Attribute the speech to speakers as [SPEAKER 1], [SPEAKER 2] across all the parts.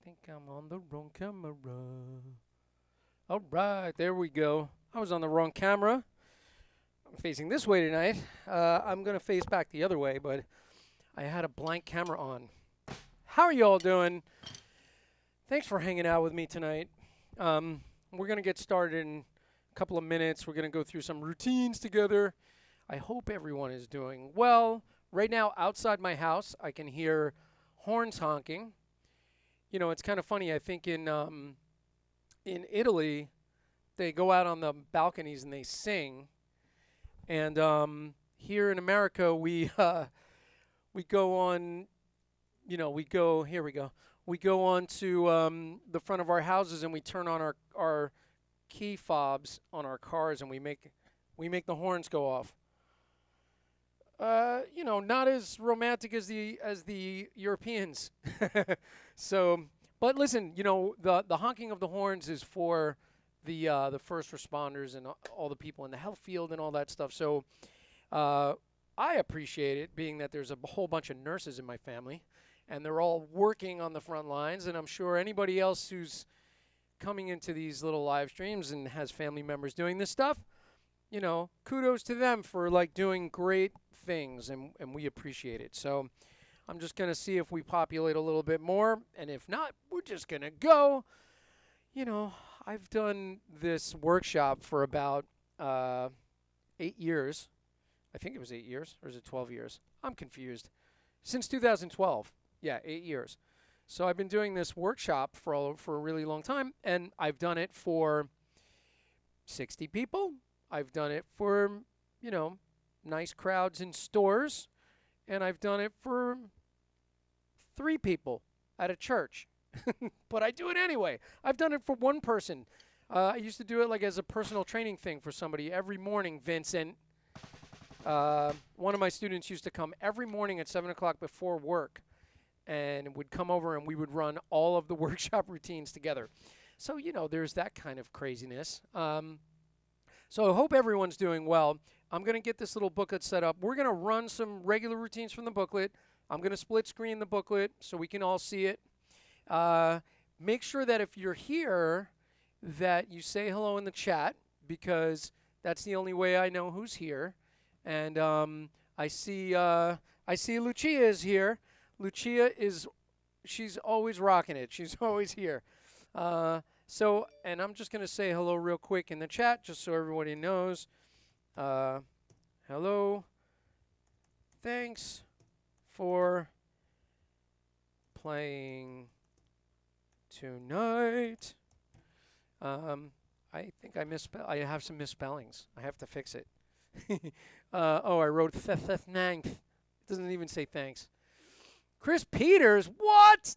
[SPEAKER 1] I think I'm on the wrong camera. All right, there we go. I was on the wrong camera. I'm facing this way tonight. I'm going to face back the other way, but I had a blank camera on. How are you all doing? Thanks for hanging out with me tonight. We're going to get started in a couple of minutes. We're going to go through some routines together. I hope everyone is doing well. Right now, outside my house, I can hear horns honking. You know, it's kind of funny. I think in Italy, they go out on the balconies and they sing. And here in America, we go on. Here we go. We go on to the front of our houses and we turn on our key fobs on our cars and we make the horns go off. Not as romantic as the Europeans. So, but listen, the honking of the horns is for the first responders and all the people in the health field and all that stuff. So, I appreciate it, being that there's a whole bunch of nurses in my family, and they're all working on the front lines. And I'm sure anybody else who's coming into these little live streams and has family members doing this stuff, kudos to them for doing great things, and we appreciate it. So I'm just going to see if we populate a little bit more, and if not, we're just going to go. I've done this workshop for about 8 years. I think it was 8 years, or is it 12 years? I'm confused. Since 2012. Yeah, 8 years. So I've been doing this workshop for a really long time, and I've done it for 60 people. I've done it for, nice crowds in stores, and I've done it for 3 people at a church. But I do it anyway. I've done it for one person. I used to do it as a personal training thing for somebody every morning. Vincent, one of my students, used to come every morning at 7 o'clock before work and would come over and we would run all of the workshop routines together. So, there's that kind of craziness. So I hope everyone's doing well. I'm going to get this little booklet set up. We're going to run some regular routines from the booklet. I'm going to split screen the booklet so we can all see it. make sure that if you're here, that you say hello in the chat, because that's the only way I know who's here. And I see Lucia is here. Lucia she's always rocking it. She's always here. And I'm just gonna say hello real quick in the chat, just so everybody knows. Hello. Thanks for playing tonight. I think I have some misspellings. I have to fix it. I wrote thanks. It doesn't even say thanks. Chris Peters, what?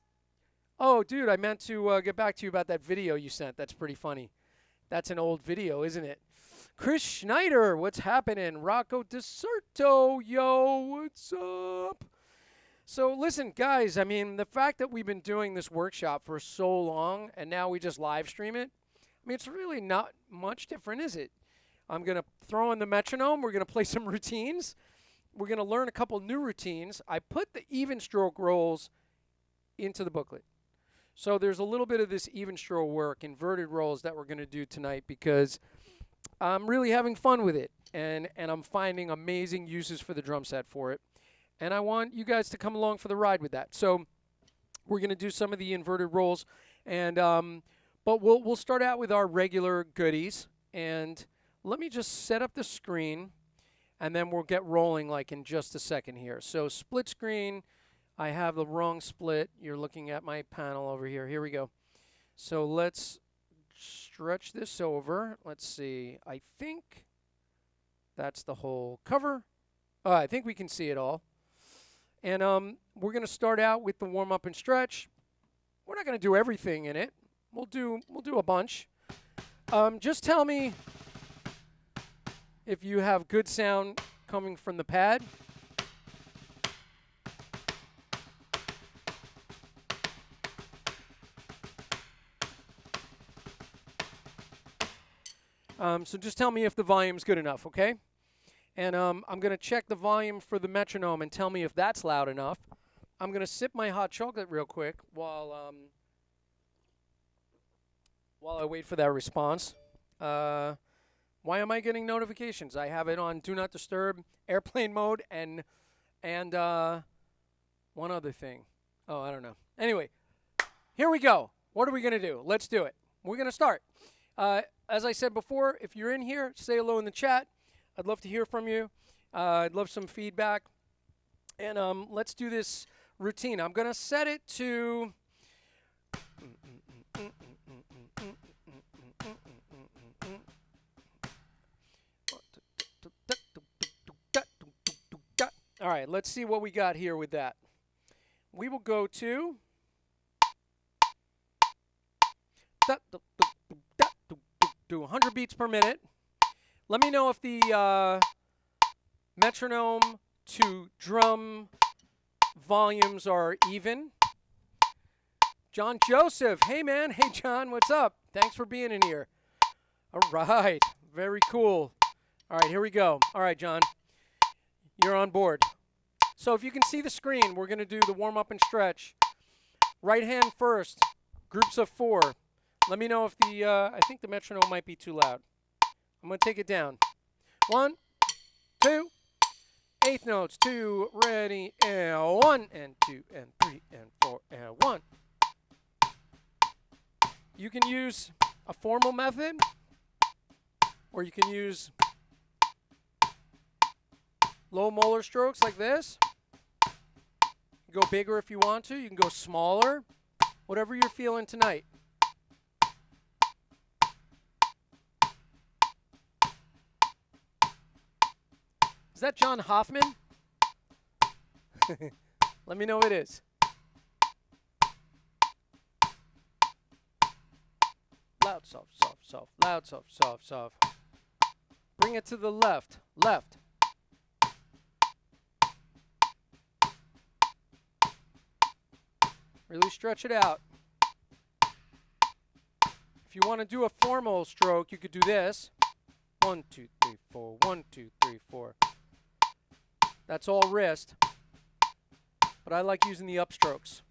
[SPEAKER 1] Oh, dude, I meant to get back to you about that video you sent. That's pretty funny. That's an old video, isn't it? Chris Schneider, what's happening? Rocco DeSerto, yo, what's up? So listen, guys, I mean, the fact that we've been doing this workshop for so long and now we just live stream it, I mean, it's really not much different, is it? I'm going to throw in the metronome. We're going to play some routines. We're going to learn a couple new routines. I put the even stroke rolls into the booklet. So there's a little bit of this even stroke work, inverted rolls, that we're going to do tonight, because I'm really having fun with it. And I'm finding amazing uses for the drum set for it. And I want you guys to come along for the ride with that. So we're going to do some of the inverted rolls. And but we'll start out with our regular goodies. And let me just set up the screen, and then we'll get rolling like in just a second here. So split screen. I have the wrong split. You're looking at my panel over here. Here we go. So let's stretch this over. Let's see. I think that's the whole cover. I think we can see it all. And we're going to start out with the warm-up and stretch. We're not going to do everything in it. We'll do a bunch. Just tell me if you have good sound coming from the pad. So just tell me if the volume's good enough, okay? And I'm going to check the volume for the metronome and tell me if that's loud enough. I'm going to sip my hot chocolate real quick while I wait for that response. Why am I getting notifications? I have it on Do Not Disturb, airplane mode, and one other thing. Oh, I don't know. Anyway, here we go. What are we going to do? Let's do it. We're going to start. As I said before, if you're in here, say hello in the chat. I'd love to hear from you. I'd love some feedback. And let's do this routine. I'm going to set it to... All right, let's see what we got here with that. We will go to... 100 beats per minute. Let me know if the metronome to drum volumes are even. John Joseph, hey man, hey John, what's up? Thanks for being in here. All right, very cool. All right, here we go. All right, John, you're on board. So if you can see the screen, we're going to do the warm-up and stretch. Right hand first, groups of 4. Let me know if I think the metronome might be too loud. I'm going to take it down. 1, 2, eighth notes, 2, ready, and 1, and 2, and 3, and 4, and 1. You can use a formal method, or you can use low molar strokes like this. You can go bigger if you want to. You can go smaller, whatever you're feeling tonight. Is that John Hoffman? Let me know it is. Loud, soft, soft, soft. Loud, soft, soft, soft. Bring it to the left. Left. Really stretch it out. If you want to do a formal stroke, you could do this. 1, 2, 3, 4. 1, 2, 3, 4. That's all wrist, but I like using the upstrokes.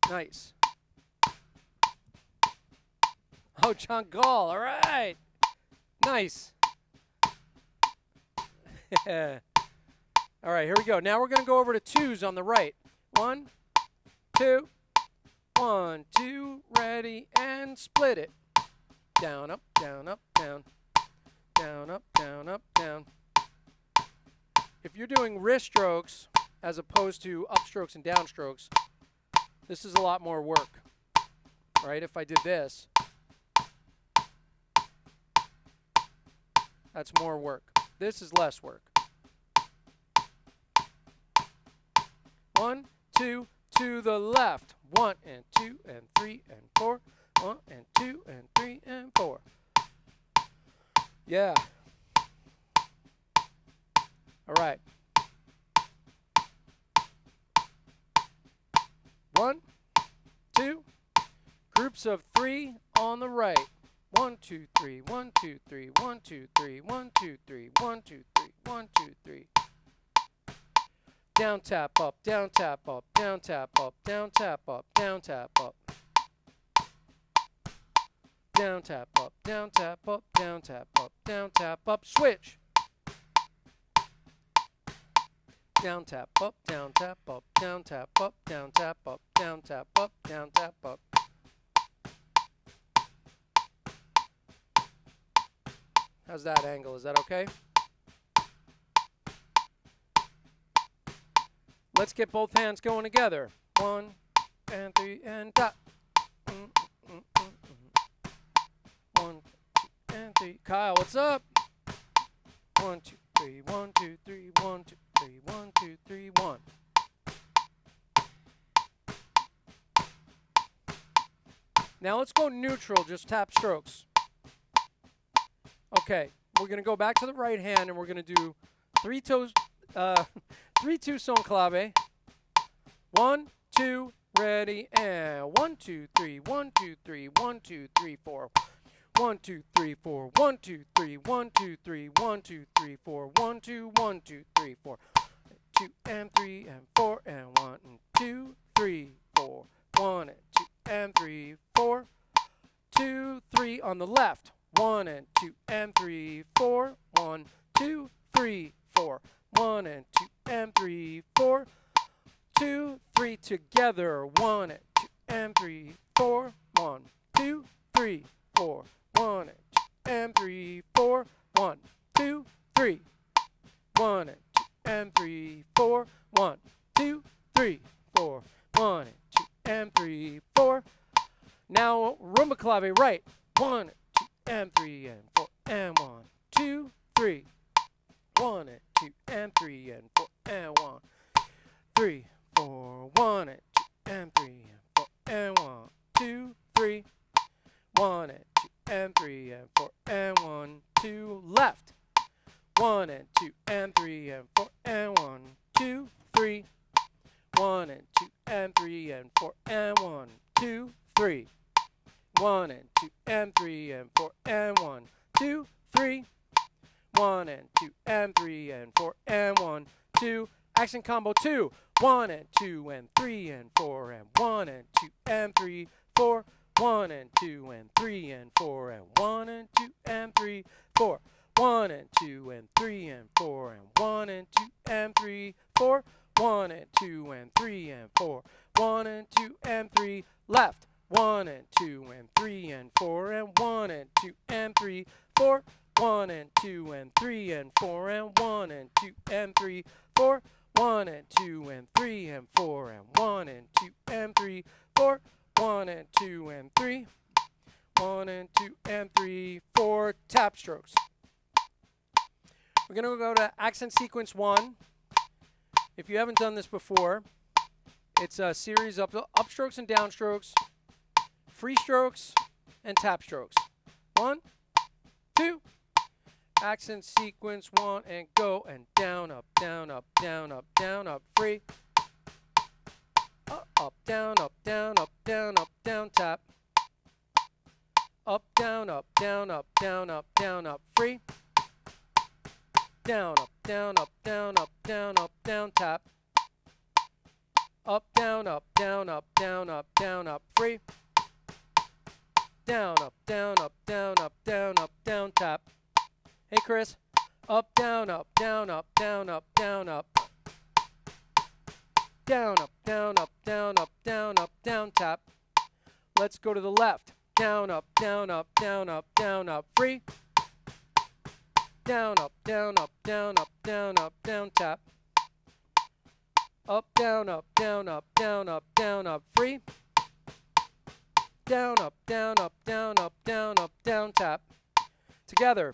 [SPEAKER 1] Nice. Oh, John Gall. All right. Nice. All right, here we go. Now we're going to go over to twos on the right. 1, 2, 1, 2, ready, and split it. Down, up, down, up, down. Down, up, down, up, down. If you're doing wrist strokes as opposed to upstrokes and downstrokes, this is a lot more work, right? If I did this, that's more work. This is less work. 1, 2, to the left. 1 and 2 and 3 and 4. 1 and 2 and 3 and 4. Yeah. All right. 1, 2. Groups of 3 on the right. 1, 2, 3. 1, 2, 3. 1, 2, 3. 1, 2, 3. 1, 2, 3. 1, 2, 3. Down, tap, up, down, tap, up, down, tap, up, down, tap, up, down, tap, up. Down, tap, up, down, tap, up, down, tap, up, down, tap, up. Switch. Down, tap, up, down, tap, up, down, tap, up, down, tap, up, down, tap, up, down, tap, up. How's that angle? Is that okay? Let's get both hands going together. 1 and 3 and tap. 1, 2, and 3. Kyle, what's up? 1, 2, 3. 1, 2, 3. 1, 2, 3. 1, 2, 3. 1. Now let's go neutral, just tap strokes. Okay, we're going to go back to the right hand and we're going to do 3 toes, 3-2 son clave. 1, 2, ready, and 1, 2, 3, 1, 2, 3, 1, 2, 3, 4. 1, 2, 3, 4, 1, 2, 3, 1, 2, 3, 1, 2, 3, 4, 1, 2, 1, 2, 3, 4. 2 and 3 and 4 and 1 and 2, 3, 4. 1 and 2 and 3, 4. 2, 3 on the left. 1 and 2 and 3, 4. 1, 2, 3, 4. 1 and 2 and 3, 4. 2, 3 together. 1 and 2 and 3, 4. 1, 2, 3, 4. 1 and 2 and 3, 4. 1, 2, 3. 1 and 2 and 3, 4. 1, 2, 3, 4. 1 and 2 and 3, 4. Now rumba clave right. 1, 2 and 3 and 4 and 1, 2, 3. 1 and 2 and 3 and 4 and 1, 3, 4. 1 and 2 and 3 and 4 and 1, 2, 3. 1 and 2 and 3 and 4 and 1, 2. Left. 1 and 2 and 3 and 4 and 1, 2, 3. 1 and 2 and 3 and 4 and 1, 2, 3. 1 and 2 and 3 and 4 and 1, 2, 3. 1 and 2 and 3 and 4 and 1, 2. Action combo 2. 1 and 2 and 3 and 4 and 1 and 2 and 3, 4. 1 and 2 and 3 and 4 and 1 and 2 and 3, 4. 1 and 2 and 3 and 4 and 1 and 2 and 3, 4. 1 and 2 and 3 and 4. 1 and 2 and 3. Left. 1 and 2 and 3 and 4 and 1 and 2 and 3, 4. 1 and 2 and 3 and 4 and 1 and 2 and 3, 4. 1 and 2 and 3 and 4 and 1 and 2 and 3, 4. 1 and 2 and 3. 1 and 2 and 3, 4. Tap strokes. We're going to go to accent sequence 1. If you haven't done this before, it's a series of upstrokes and downstrokes, free strokes, and tap strokes. 1, 2. Accent sequence 1 and go, and down, up, down, up, down, up, down, up, free. Up, down, up, down, up, down, up, down, tap. Up, down, up, down, up, down, up, down, up, free. Down, up, down, up, down, up, down, up, down, tap. Up, down, up, down, up, down, up, down, up, free. Down, up, down, up, down, up, down, up, down, tap. Hey, Chris. Up, down, up, down, up, down, up, down, up. Down, up, down, up, down, up, down, up, down, tap. Let's go to the left. Down, up, down, up, down, up, down, up, free. Down, up, down, up, down, up, down, up, down, tap. Up, down, up, down, up, down, up, down, up, free. Down, up, down, up, down, up, down, up, down, tap. Together.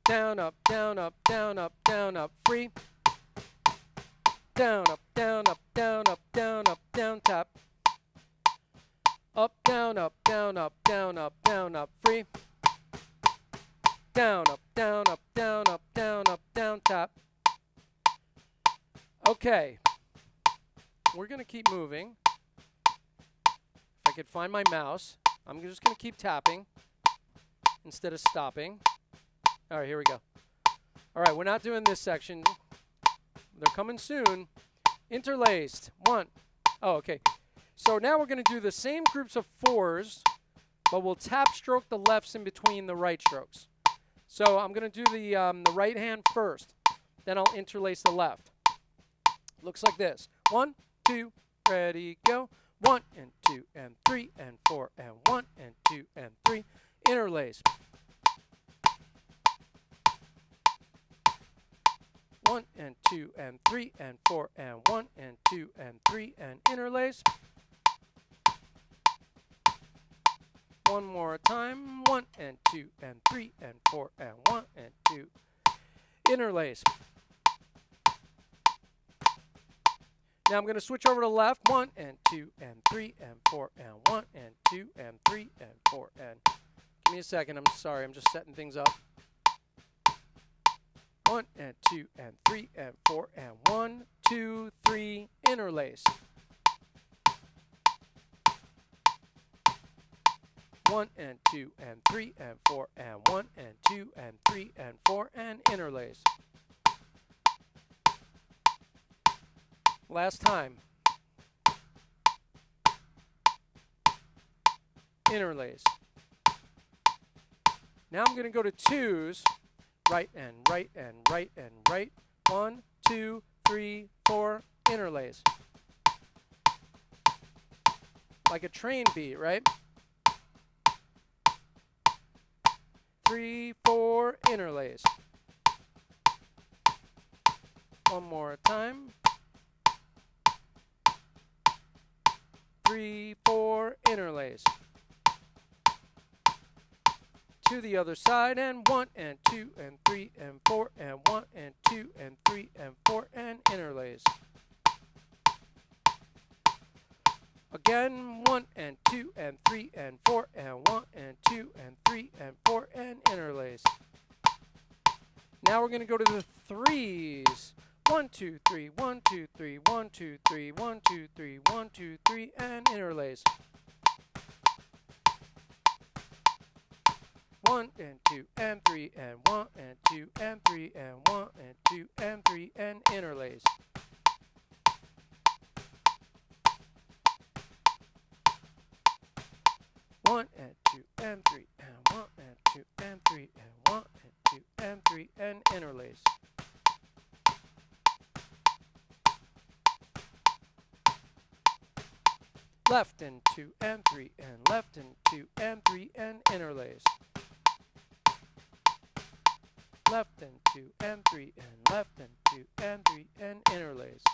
[SPEAKER 1] Down, up, down, up, down, up, down, up, free. Down, up, down, up, down, up, down, up, down, tap. Up, down, up, down, up, down, up, down, up, free. Down, up, down, up, down, up, down, up, down, tap. Okay. We're going to keep moving. If I could find my mouse, I'm just going to keep tapping instead of stopping. All right, here we go. All right, we're not doing this section. They're coming soon. Interlaced. One. Oh, okay. So now we're going to do the same groups of fours, but we'll tap stroke the lefts in between the right strokes. So I'm going to do the right hand first. Then I'll interlace the left. Looks like this. 1, 2, ready, go. 1 and 2 and 3 and 4 and 1 and 2 and 3. Interlace. 1 and 2 and 3 and 4 and 1 and 2 and 3 and interlace. One more time. 1 and 2 and 3 and 4 and 1 and 2. Interlace. Now I'm going to switch over to left. 1 and 2 and 3 and 4 and 1 and 2 and 3 and 4 and. Give me a second. I'm sorry. I'm just setting things up. 1 and 2 and 3 and 4 and 1, 2, 3. Interlace. 1 and 2 and 3 and 4 and 1 and 2 and 3 and 4 and interlace. Last time. Interlace. Now I'm going to go to twos. Right and right and right and right. 1, 2, 3, 4. Interlace. Like a train beat, right? 3, 4. Interlace. One more time. 3, 4. Interlace. To the other side, and 1 and 2 and 3 and 4 and 1 and 2 and 3 and 4 and interlace. Again, 1 and 2 and 3 and 4 and 1 and 2 and 3 and 4 and interlace. Now we're going to go to the threes. 1, 2, 3, 1, 2, 3, 1, 2, 3, 1, 2, 3, 1, 2, 3, and interlace. 1 and 2 and 3 and 1 and 2 and 3 and 1 and 2 and 3 and interlace. One and 2 and 3 and 1 and 2 and 3 and 1 and 2 and 3 and interlace. Left and 2 and 3 and left and 2 and 3 and interlace. Left and 2 and 3 and left and 2 and 3 and interlace.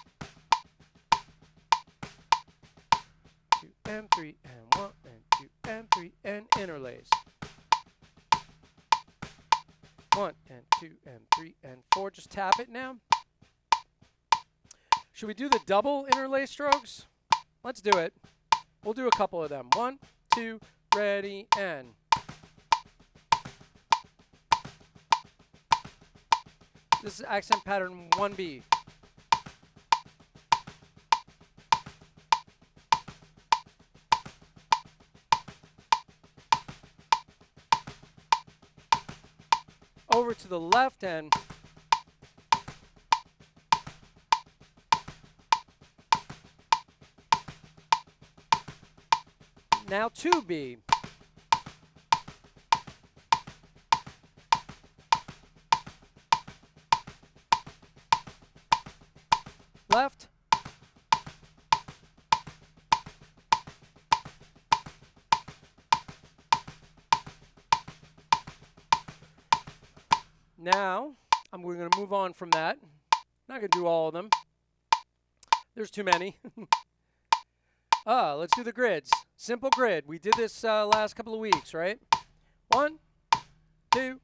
[SPEAKER 1] 2 and 3 and 1 and 2 and 3 and interlace. 1 and 2 and 3 and 4. Just tap it now. Should we do the double interlace strokes? Let's do it. We'll do a couple of them. 1, 2, ready, and. This is accent pattern 1B. Over to the left end. Now 2B. Left. Now, we're going to move on from that. Not going to do all of them. There's too many. Let's do the grids. Simple grid. We did this last couple of weeks, right? 1, 2,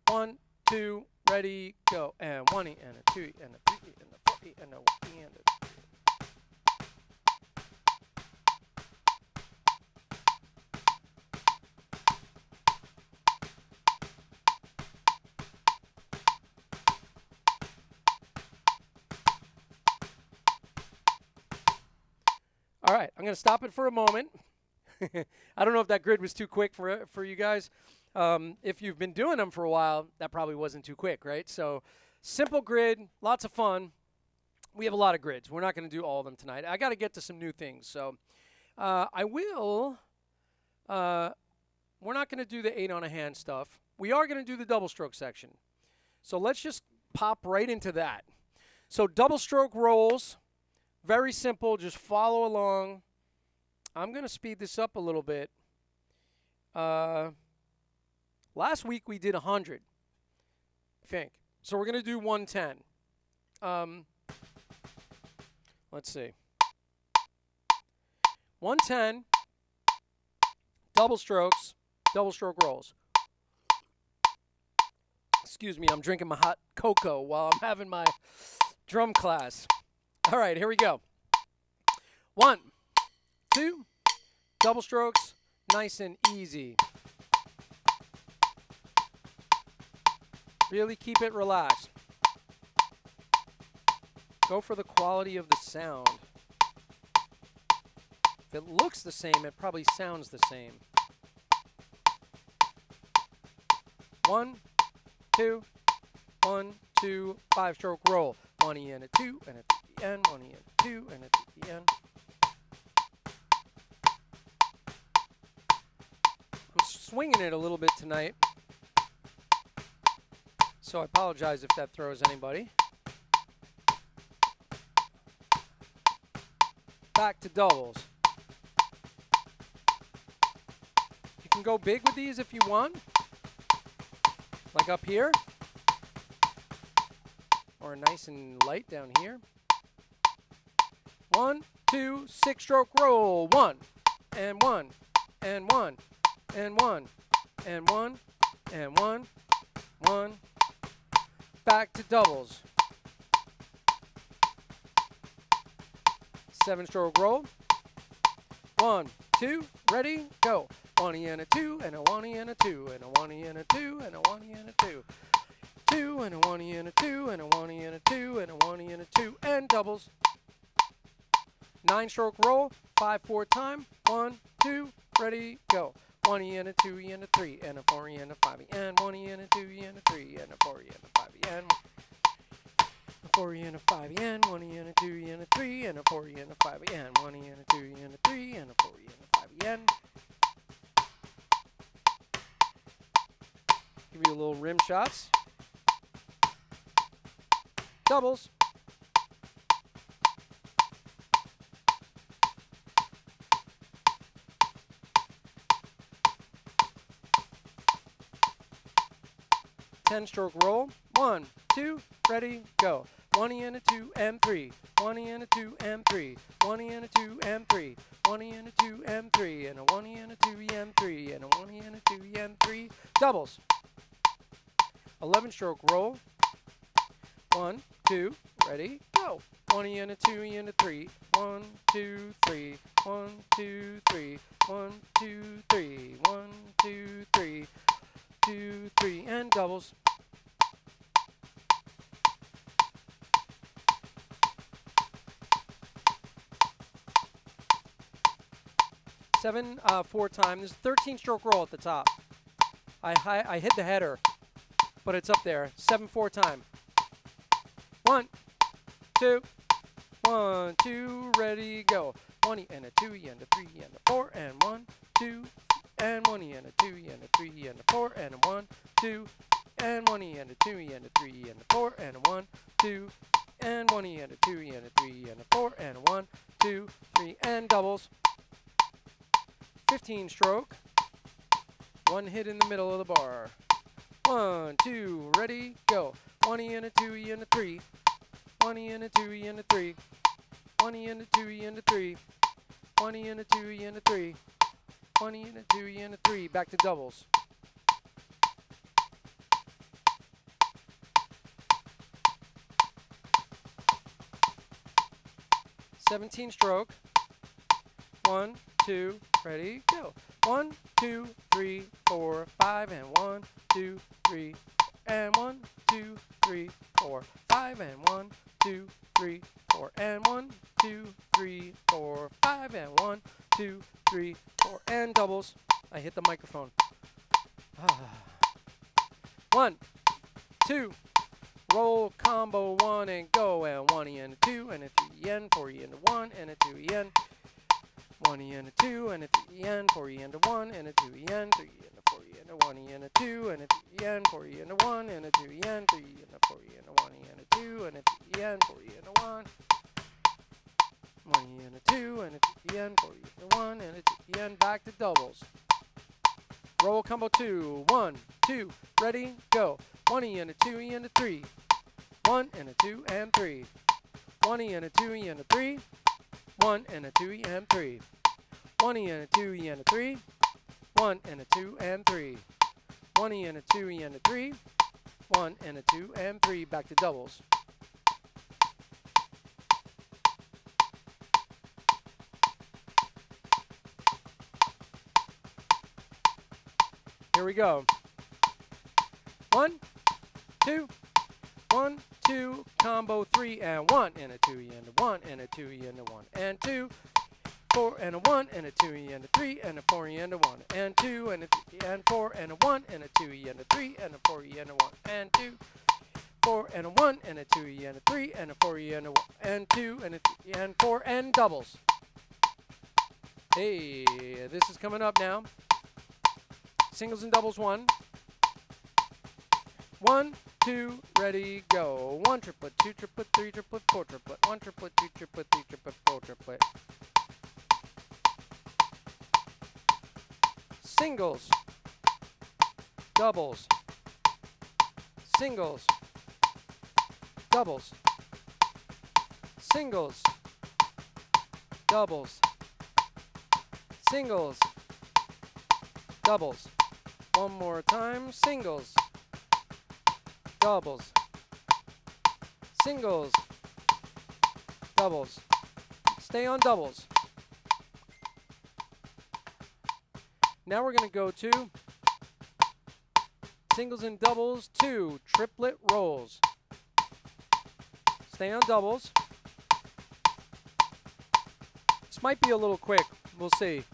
[SPEAKER 1] 1, 2, ready, go. And 1E and a 2E and a 3E and a 4E and a 1E and a 3E. All right, I'm going to stop it for a moment. I don't know if that grid was too quick for you guys. If you've been doing them for a while, that probably wasn't too quick, right? So simple grid, lots of fun. We have a lot of grids. We're not going to do all of them tonight. I got to get to some new things. So I will. We're not going to do the 8 on a hand stuff. We are going to do the double stroke section. So let's just pop right into that. So double stroke rolls. Very simple, just follow along. I'm going to speed this up a little bit. Last week we did 100, I think. So we're going to do 110. Let's see. 110, double strokes, double stroke rolls. Excuse me, I'm drinking my hot cocoa while I'm having my drum class. All right, here we go. 1, 2, double strokes, nice and easy. Really keep it relaxed. Go for the quality of the sound. If it looks the same, it probably sounds the same. 1, 2, 1, 2, 5 stroke roll. 1E and a 2 and a 3E and 1E and a 2 and a 3E and. I'm swinging it a little bit tonight, so I apologize if that throws anybody. Back to doubles. You can go big with these if you want, like up here. Or nice and light down here. 1, 2, 6 stroke roll. 1 and 1 and 1 and 1 and 1 and 1, 1. Back to doubles. 7 stroke roll. 1, 2, ready, go. 1E and a 2 and a 1E and a 2 and a 1E and a 2 and a 1E and a 2. 2 and a 1E and a 2 and a 1E and a 2 and a 1E and a 2 and doubles. 9 stroke roll, 5/4 time. 1, 2, ready, go. 1E and a 2E and a 3 and a 4E and a 5E and 1E and a 2E and a 3 and a 4E and a 5E and a 4E and a 5E and 1E and a 2E and a 3 and a 4E and a 5E and 1E and a 2E and a 3 and a 4E and a 5E and. Give you a little rim shots. Doubles. Ten stroke roll. 1, 2, ready, go. 1E and a 2 and 3. 1E and a 2 and 3. 1E and a 2 and 3. 1E and a 2 and 3 and a 1E and a 2E and 3 and a 1E and a 2E and 3. Doubles. 11 stroke roll. 1, 2, ready, go. 1E and a 2E and a 3. 1, 2, 3. 1, 2, 3. 1, 2, 3. 1, 2, 3. 2, 3 and doubles. 7 4 time. There's a 13 stroke roll at the top. I hit the header, but it's up there. 7 4 time. 1, 2, 1, 2, ready, go. 1 and a 2 and a 3 and a 4 and 1, 2 and 1 and a 2 and a 3 and a 4 and a 1, 2 and 1 and a 2 and a 3 and a 4 and a 1, 2 and 1 and a 2 and a 3 and a 4 and a 1, 2, 3 and doubles. 15 stroke. One hit in the middle of the bar. 1, 2, ready, go. 1 and a 2 and a 3. 1 and a 2 and a 3. 1 and a 2 and a 3. 1 and a 2 and a 3. 1 and a 2 and a 3. Back to doubles. Seventeen stroke. 1, 2, ready, go. 1, 2, 3, 4, 5, and 1, 2, 3, and 1, 2, 3, 4, 5, and 1, 2, 3, 4, and 1, 2, 3, 4, 5, and 1, 2, 3, 4, and doubles. I hit the microphone. 1, 2, roll combo 1 and go, and 1 and a 2 and a 3 and 4 and a 1 and a 2 and 1 and a 2 and a 3 and 4 and a 1 and a 2 and 3 and a 4 and a 1 and a 2 and a 3 and 4 and a 1 and a 2 and 3 and a 4 and a 1 and a 2 and a 3 and 4 and a 1 and a 2 and a 3 and 4 and a 1 and a 2 and back to doubles. Roll combo 2, 1, 2, ready, go. 1 and a 2 and a 3. 1 and a 2 and 3. 1 and a 2 and a 3. 1 and a 2 and 3. 1 and a 2 and a 3. 1 and a 2 and 3. 1 and a 2 and a 3. 1 and a 2 and 3. Back to doubles. Here we go. 1, 2, 1, 2, combo 3 and 1 and a 2 and a 1 and a 2 and a 1 and 2, 4 and a 1 and a 2 and a 3 and a 4 and a 1 and 2 and a 3 and 4 and a 1 and a 2 and a 3 and a 4 and a 1 and 2, 4 and a 1 and a 2 and a 3 and a 4 and a 1 and 2 and a 3 and 4 and doubles. Hey, this is coming up now. Singles and doubles 1. 1, 2, ready, go. 1 triplet, 2 triplet, 3 triplet, 4 triplet, 1 triplet, 2 triplet, 3 triplet, 4 triplet. Singles, doubles, singles, doubles, singles, doubles, singles, doubles. One more time, singles, doubles, singles, doubles. Stay on doubles. Now we're going to go to singles and doubles 2, triplet rolls. Stay on doubles. This might be a little quick. We'll see.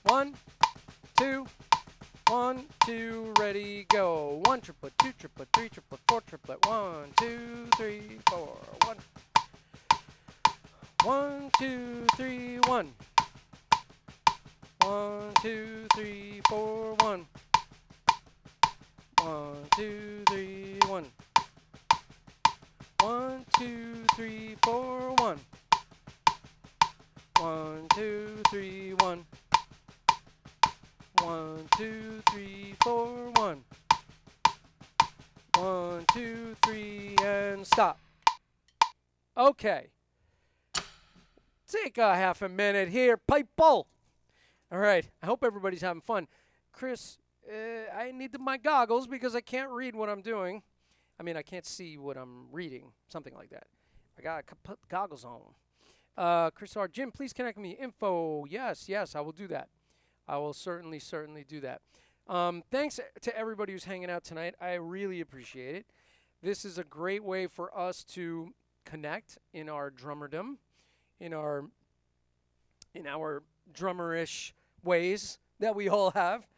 [SPEAKER 1] 1, 2, 1, 2, ready, go. 1 triplet, 2 triplet, 3 triplet, 4 triplet. 1, 2, 3, 4. 1. 1, 2, 3, 1. 1, 2, 3, 4, 1. 1, 2, 3, 1. 1, 2, 3, 4, 1. 1, 2, 3, 1. 1, 2, 3, 4, 1. 1, 2, 3, and stop. Okay. Take a half a minute here, people. All right. I hope everybody's having fun. Chris, I need my goggles because I can't read what I'm doing. I mean, I can't see what I'm reading, something like that. I got to put goggles on. Chris R. Jim, please connect me. Info. Yes, I will do that. I will certainly do that. Thanks to everybody who's hanging out tonight. I really appreciate it. This is a great way for us to connect in our drummerdom, in our drummerish ways that we all have.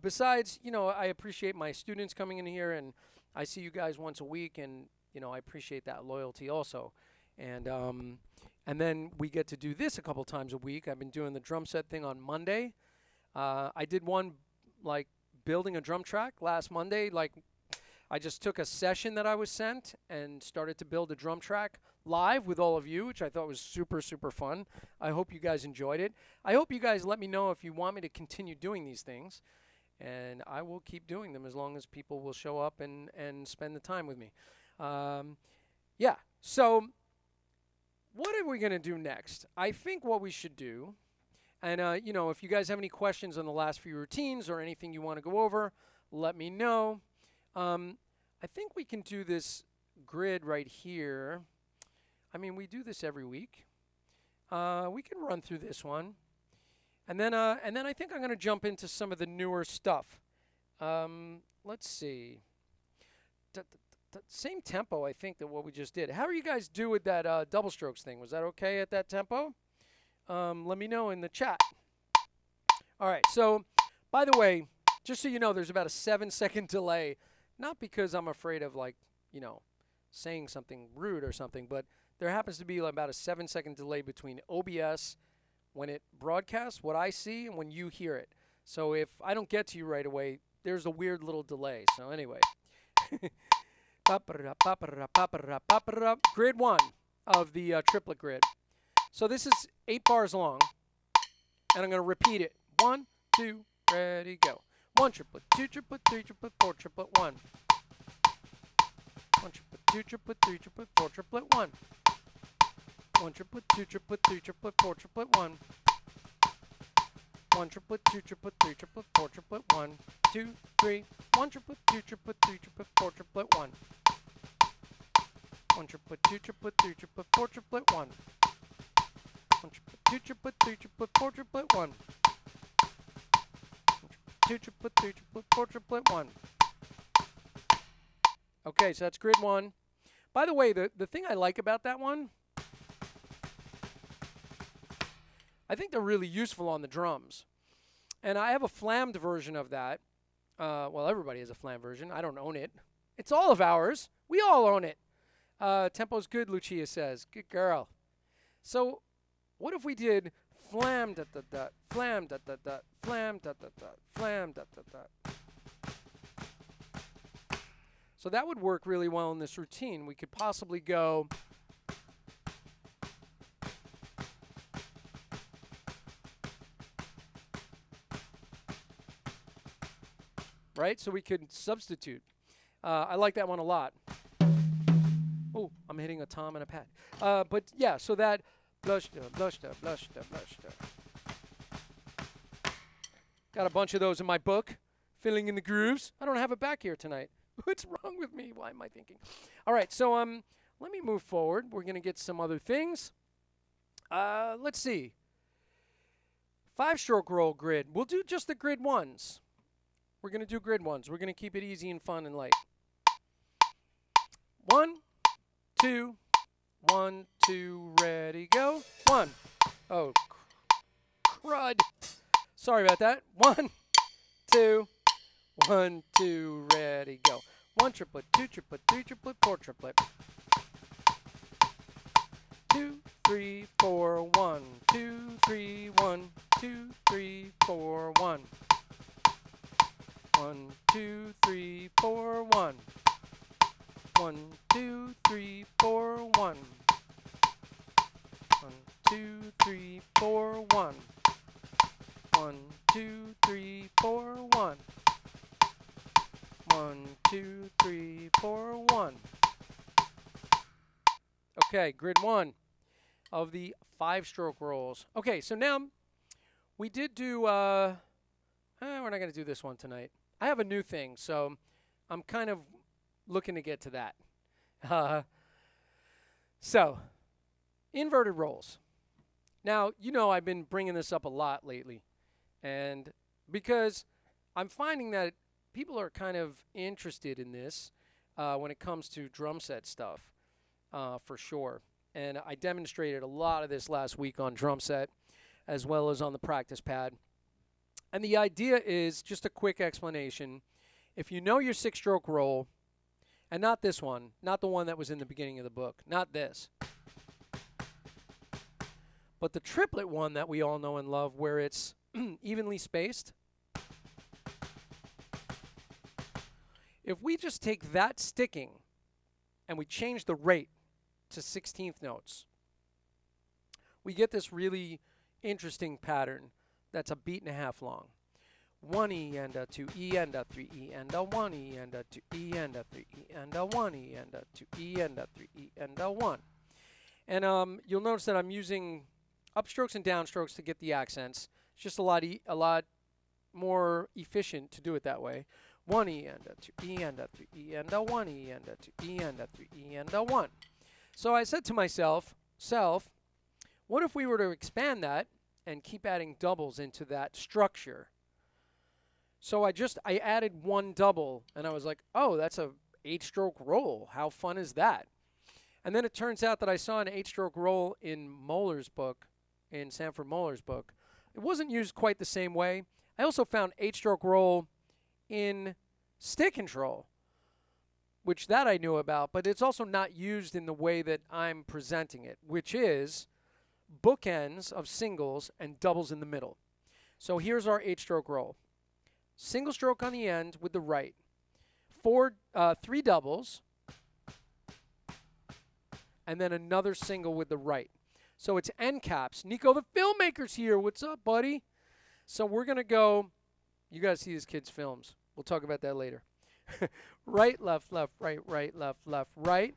[SPEAKER 1] Besides, I appreciate my students coming in here, and I see you guys once a week, and I appreciate that loyalty also. And And then we get to do this a couple times a week. I've been doing the drum set thing on Monday. I did one like building a drum track last Monday. Like I just took a session that I was sent and started to build a drum track live with all of you, which I thought was super, super fun. I hope you guys enjoyed it. I hope you guys let me know if you want me to continue doing these things. And I will keep doing them as long as people will show up and spend the time with me. Yeah, so what are we going to do next? I think what we should do, and you know, if you guys have any questions on the last few routines or anything you want to go over, let me know. I think we can do this grid right here. I mean, we do this every week. We can run through this one. And then I think I'm going to jump into some of the newer stuff. Let's see. Same tempo, I think, that what we just did. How are you guys do with that double strokes thing? Was that okay at that tempo? Let me know in the chat. All right. So, by the way, just so you know, there's about a 7-second delay. Not because I'm afraid of, like, you know, saying something rude or something, but there happens to be about a 7-second delay between OBS when it broadcasts what I see and when you hear it. So if I don't get to you right away, there's a weird little delay. So anyway. Grid 1 of the triplet grid. So this is 8 bars long, and I'm going to repeat it. 1, 2, ready, go. 1 triplet, 2 triplet, 3 triplet, 4 triplet, 1. 1 triplet, 2 triplet, 3 triplet, 4 triplet, 1. 1 triplet, 2 triplet, 3 triplet, 4 triplet, 1. 1 triplet, 2 triplet, 3 triplet, 4 triplet, 1, 2, 3. 1 triplet, 2 triplet, 3 triplet, 4 triplet, 1. 1 triplet, 2 triplet, 3 triplet, 4 triplet, 1. 1 triplet, 2 triplet, 3 triplet, 4 triplet, 1. 2 triplet, 3 triplet, 4 triplet, 1. Okay, so that's grid 1. By the way, the thing I like about that one, I think they're really useful on the drums. And I have a flammed version of that. Well, everybody has a flammed version. I don't own it. It's all of ours. We all own it. Tempo's good, Lucia says. Good girl. So what if we did flam da da da, flam da da da, flam da da da, flam da da da. So that would work really well in this routine. We could possibly go right? So we could substitute. I like that one a lot. Oh, I'm hitting a tom and a pad. But yeah, so that blush da, blush da, blush da, blush da. Got a bunch of those in my book, filling in the grooves. I don't have it back here tonight. What's wrong with me? Why am I thinking? All right, so let me move forward. We're going to get some other things. Let's see. 5-stroke roll grid. We'll do just the grid ones. We're going to do grid ones. We're going to keep it easy and fun and light. 1, 2, 1, 2, ready, go. 1. Oh, crud. Sorry about that. 1, 2, 1, 2, ready, go. 1 triplet, 2 triplet, 3 triplet, 4 triplet. 2, 3, 4, 1, 2, 3, 1, 2, 3, 4, 1. 1, 2, 3, 4, 1. 1, 2, 3, 4, 1. 1, 2, 3, 4, 1. 1, 2, 3, 4, 1. 1, 2, 3, 4, 1. Okay, grid 1 of the 5-stroke rolls. Okay, so now we did do, we're not going to do this one tonight. I have a new thing, so I'm kind of looking to get to that. So, inverted rolls. Now, you know I've been bringing this up a lot lately, and because I'm finding that people are kind of interested in this when it comes to drum set stuff, for sure. And I demonstrated a lot of this last week on drum set, as well as on the practice pad. And the idea is just a quick explanation. If you know your 6-stroke roll, and not this one, not the one that was in the beginning of the book, not this. But the triplet one that we all know and love, where it's evenly spaced, if we just take that sticking and we change the rate to 16th notes, we get this really interesting pattern that's a beat and a half long. 1E and a 2E and a 3E and a 1E and a 2E and a 3E and a 1E and a 2E and a 3E and a 1. And you'll notice that I'm using upstrokes and downstrokes to get the accents. It's just a lot more efficient to do it that way. 1E and a 2E and a 3E and a 1E and a 2E and a 3E and a 1. So I said to myself, what if we were to expand that and keep adding doubles into that structure? So I added one double, and I was like, oh, that's a 8-stroke roll. How fun is that? And then it turns out that I saw an 8-stroke roll in Moeller's book, in Sanford Moeller's book. It wasn't used quite the same way. I also found 8-stroke roll in stick control, which that I knew about, but it's also not used in the way that I'm presenting it, which is bookends of singles and doubles in the middle. So here's our 8-stroke roll. Single stroke on the end with the right. 3 doubles, and then another single with the right. So it's end caps. Nico, the filmmaker's here. What's up, buddy? So we're going to go, you got to see this kid's films. We'll talk about that later. Right, left, left, right, right, left, left, right.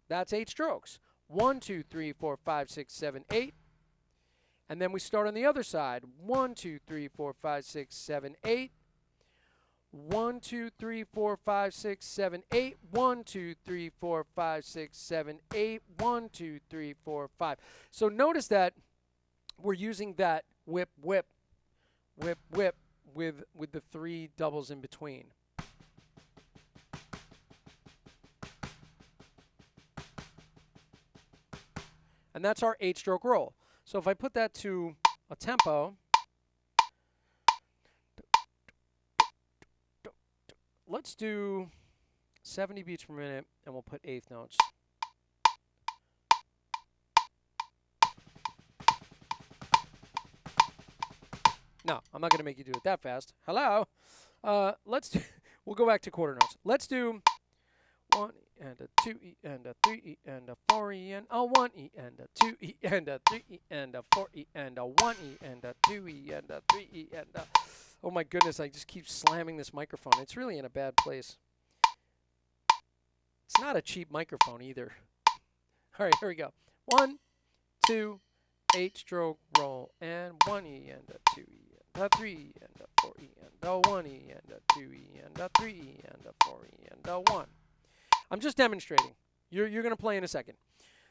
[SPEAKER 1] That's 8 strokes. 1, 2, 3, 4, 5, 6, 7, 8. And then we start on the other side. 1, 2, 3, 4, 5, 6, 7, 8. 1, 2, 3, 4, 5, 6, 7, 8. 1, 2, 3, 4, 5, 6, 7, 8. 1, 2, 3, 4, 5. So notice that we're using that whip, whip, whip, whip with the 3 doubles in between. And that's our 8-stroke roll. So if I put that to a tempo, let's do 70 beats per minute, and we'll put 8th notes. No, I'm not going to make you do it that fast. Hello. We'll go back to quarter notes. Let's do 1 and a 2E and a 3E and a 4E and a 1E and a 2E and a 3E and a 4E and a 1E and a 2E and a 3E and a... Oh my goodness, I just keep slamming this microphone. It's really in a bad place. It's not a cheap microphone either. All right, here we go. 1, 2, 8-stroke roll, and 1E and a 2E and a 3E and a 4E and a 1E and a 2E and a 3E and a 4E and a 1. I'm just demonstrating. You're going to play in a second.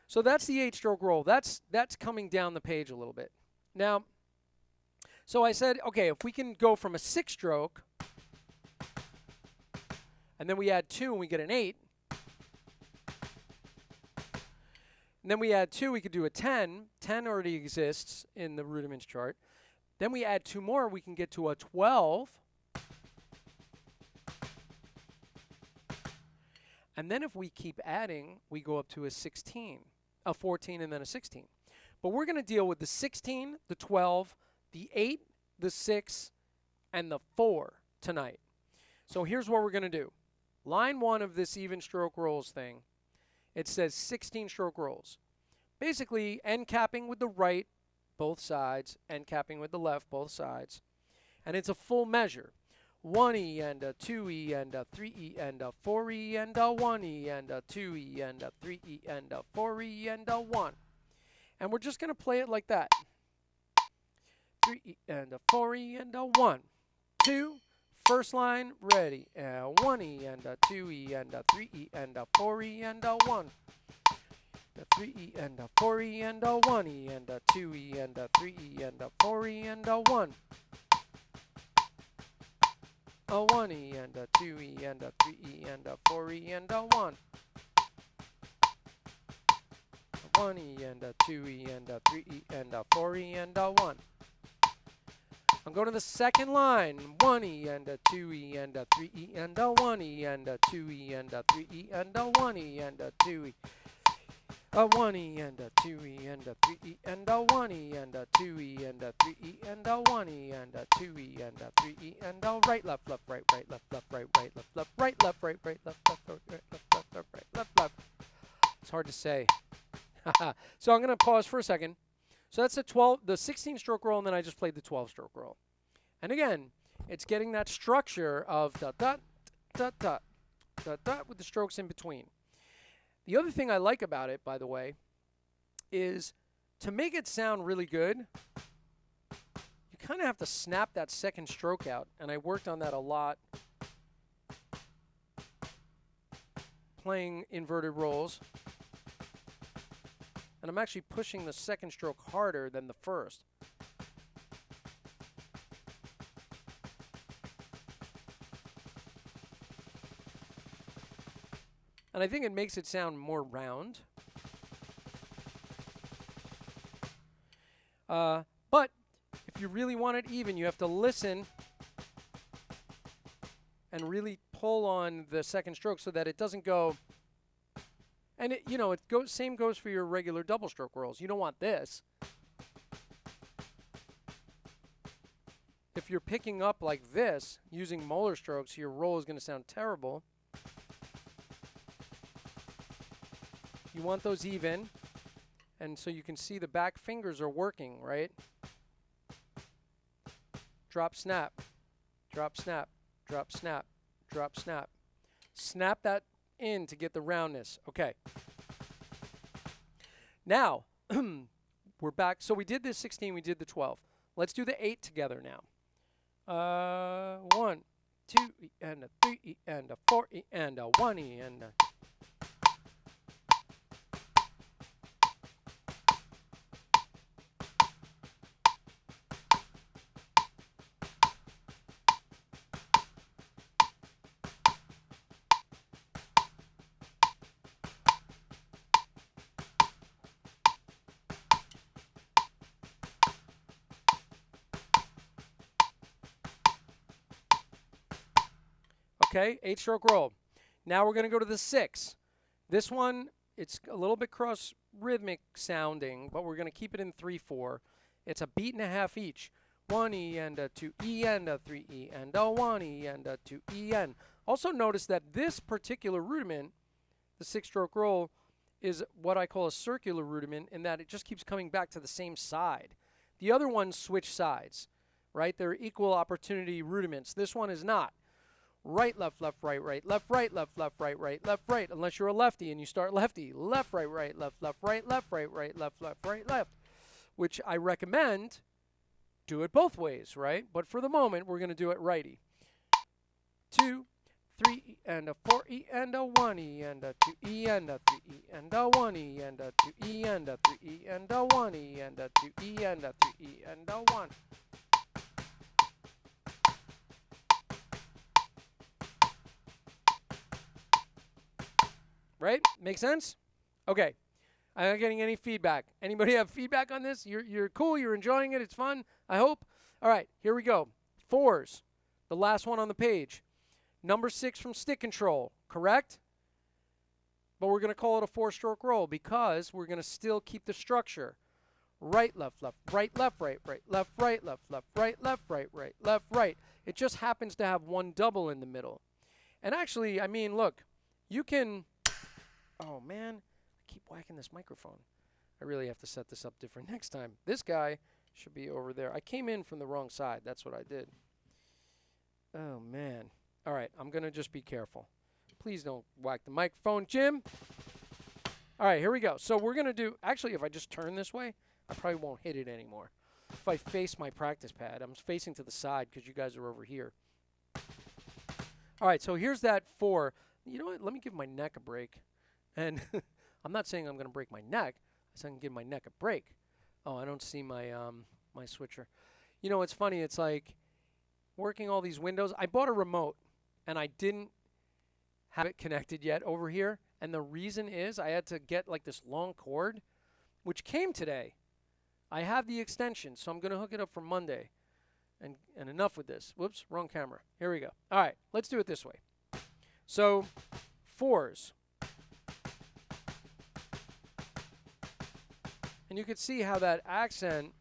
[SPEAKER 1] So that's the 8-stroke roll. That's coming down the page a little bit. Now, so I said, okay, if we can go from a 6-stroke, and then we add 2 and we get an 8, and then we add 2, we could do a 10. 10 already exists in the rudiments chart. Then we add 2 more, we can get to a 12. And then if we keep adding, we go up to a 16, a 14, and then a 16. But we're going to deal with the 16, the 12, the 8, the 6, and the 4 tonight. So here's what we're going to do. Line 1 of this even stroke rolls thing, it says 16 stroke rolls. Basically, end capping with the right, both sides, end capping with the left, both sides. And it's a full measure. 1E and a 2E and a 3E and a 4E and a 1E and a 2E and a 3E and a 4E and a 1. And we're just going to play it like that. 3E and a 4E and a 1. 2. First line, ready. 1E and a 2E and a 3E and a 4E and a 1. A 3E and a 4E and a 1E and a 2E and a 3E and a 4E and a 1. A 1E and a 2E and a 3E and a 4E and a 1. A 1E and a 2E and a 3E and a 4E and a 1. I'm going to the second line. 1E and a 2E and a 3E and a 1E and a 2E and a 3E and a 1E and a 2E. A A 1E and a 2E and a 3E and a 1E and a 2E and a 3E and a 1E and a 2E and a 3E and a right, left, left, right, right, left, left, right, right, left, left, right, left, right, right, left, left, right, right, left, left, left, right, left, left. It's hard to say. So I'm going to pause for a second. So that's the 16-stroke roll, and then I just played the 12-stroke roll. And again, it's getting that structure of dot, dot, dot, dot, dot, dot with the strokes in between. The other thing I like about it, by the way, is to make it sound really good, you kind of have to snap that second stroke out. And I worked on that a lot playing inverted rolls. And I'm actually pushing the second stroke harder than the first. And I think it makes it sound more round. But if you really want it even, you have to listen and really pull on the second stroke so that it doesn't go. And same goes for your regular double stroke rolls. You don't want this. If you're picking up like this using molar strokes, your roll is going to sound terrible. You want those even, and so you can see the back fingers are working, right? Drop, snap, drop, snap, drop, snap, drop, snap. Snap that in to get the roundness. Okay. Now, we're back. So we did this 16, we did the 12. Let's do the 8 together now. 1, 2, and a 3, and a 4, and a 1, and a... Okay, 8-stroke roll. Now we're going to go to the 6. This one, it's a little bit cross-rhythmic sounding, but we're going to keep it in 3/4. It's a beat and a half each. 1E and a 2E and a 3E and a 1E and a 2E and. Also notice that this particular rudiment, the 6-stroke roll, is what I call a circular rudiment in that it just keeps coming back to the same side. The other ones switch sides, right? They're equal opportunity rudiments. This one is not. Right, left, left, right, right, left, right, left, left, right, right, left, right. Unless you're a lefty and you start lefty. Left, right, right, left, left, right, left, right, right, left, left, right, left. Which I recommend do it both ways, right? But for the moment, we're going to do it righty. 2, 3, and a 4E and a 1E and a 2E and a 3E and a 1E and a 2E and a 3E and a 1E and a 2E and a 3E and a 1. Right? Make sense? Okay. I'm not getting any feedback. Anybody have feedback on this? You're cool. You're enjoying it. It's fun, I hope. All right. Here we go. 4s. The last one on the page. Number 6 from stick control. Correct? But we're going to call it a 4-stroke roll because we're going to still keep the structure. Right, left, left, right, left, right, right, left, right, left, left, right, left, right, right, left, right. It just happens to have one double in the middle. And actually, I mean, look, you can... Oh, man, I keep whacking this microphone. I really have to set this up different next time. This guy should be over there. I came in from the wrong side. That's what I did. Oh, man. All right, I'm going to just be careful. Please don't whack the microphone, Jim. All right, here we go. So we're going to do, actually, if I just turn this way, I probably won't hit it anymore. If I face my practice pad, I'm facing to the side because you guys are over here. All right, so here's that 4. You know what? Let me give my neck a break. And I'm not saying I'm going to break my neck. I'm saying give my neck a break. Oh, I don't see my my switcher. You know, it's funny. It's like working all these windows. I bought a remote, and I didn't have it connected yet over here. And the reason is I had to get like this long cord, which came today. I have the extension, so I'm going to hook it up for Monday. And enough with this. Whoops, wrong camera. Here we go. All right, let's do it this way. So 4s. And you can see how that accent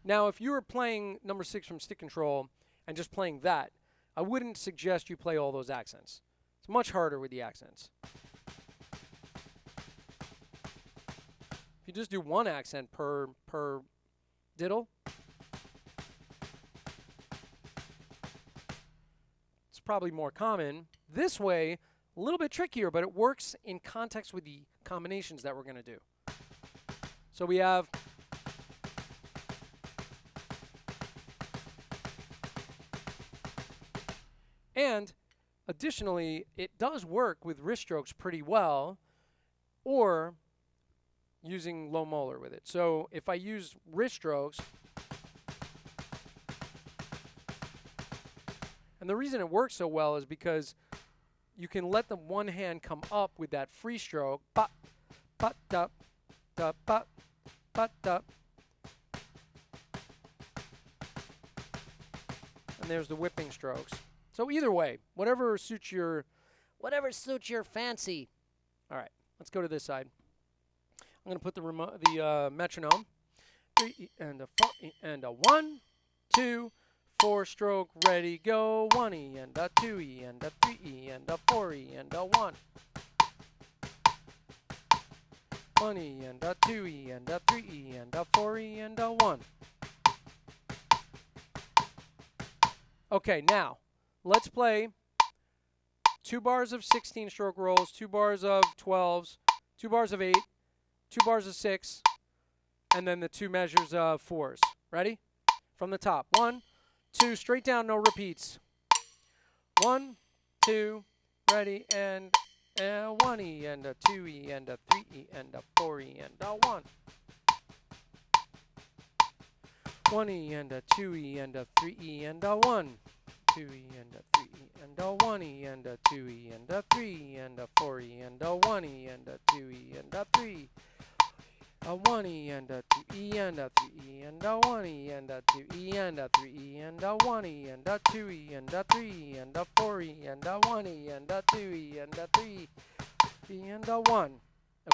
[SPEAKER 1] now, if you were playing number 6 from stick control and just playing that, I wouldn't suggest you play all those accents. It's much harder with the accents. If you just do one accent per diddle, it's probably more common. This way, a little bit trickier, but it works in context with the combinations that we're going to do. So we have and additionally, it does work with wrist strokes pretty well, or using low molar with it. So if I use wrist strokes, and the reason it works so well is because you can let the one hand come up with that free stroke, ba, ba, da, da, ba, ba, da. And there's the whipping strokes. So either way, whatever suits your fancy. All right, let's go to this side. I'm going to put the metronome. 3 and a 4 and a 1, 2, 4 stroke, ready, go. 1E and a 2E and a 3E and a 4E and a 1. 1E and a 2E and a 3E and a 4E and a 1. Okay, now let's play 2 bars of 16 stroke rolls, 2 bars of 12s, 2 bars of 8, 2 bars of 6, and then the 2 measures of 4s. Ready? From the top. 1, 2, straight down, no repeats. 1, 2, ready, and 1E and a 2E and a 3E and a 4E and a 1. 1E and a 2E and a 3E and a 1. 2E and a 3E and a 1E and a 2E and a 3 and a 4E and a 1E and a 2E and a 3. A 1E and a 2E and a 3E and a 1E and a 2E and a 3E and a 1E and a 2E and a 3 and a 4E and a 1E and a 2E and a 3 and a 1.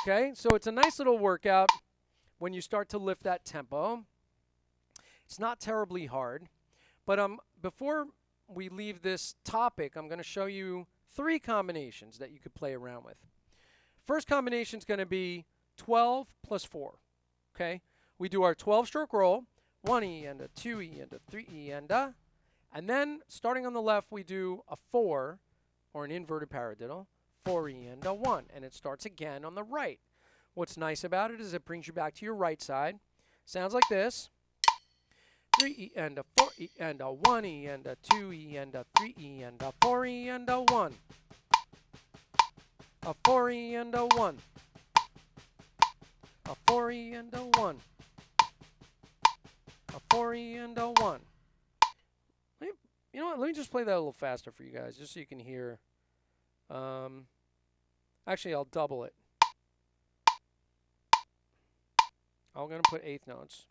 [SPEAKER 1] Okay, so it's a nice little workout when you start to lift that tempo. It's not terribly hard, but before we leave this topic, I'm going to show you 3 combinations that you could play around with. First combination is going to be 12 plus 4. Okay, we do our 12-stroke roll, 1E and a 2E and a 3E and then starting on the left, we do a 4 or an inverted paradiddle, 4E and a 1, and it starts again on the right. What's nice about it is it brings you back to your right side. Sounds like this. 3E and a 4E and a 1E and a 2E and a 3E and a 4E and a 1. A 4E and a 1. A 4E and a 1. A 4E and a 1. You know what? Let me just play that a little faster for you guys, just so you can hear. Actually, I'll double it. I'm going to put eighth notes.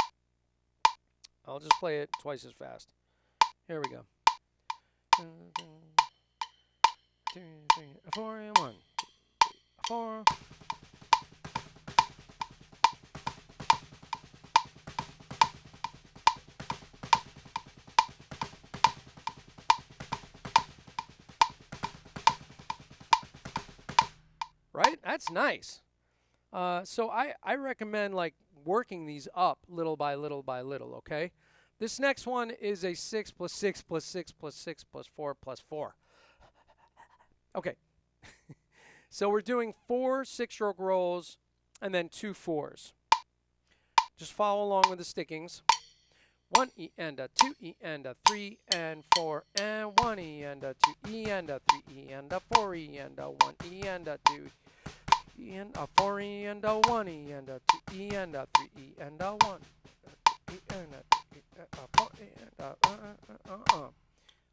[SPEAKER 1] I'll just play it twice as fast. Here we go. 2, 3, 4, and 1, 2, 3, 4. Right? That's nice. So I recommend like working these up little by little by little, okay? This next one is a 6 plus 6 plus 6 plus 6 plus 4 plus 4. Okay. So we're doing 4 6-stroke rolls and then 2 4s. Just follow along with the stickings. 1E and a 2E and a 3 and 4 and 1E and a 2E and a 3E and a 4E and a 1E and a 2E and a 4E and a 1E and a 2E and a 3E and a 1.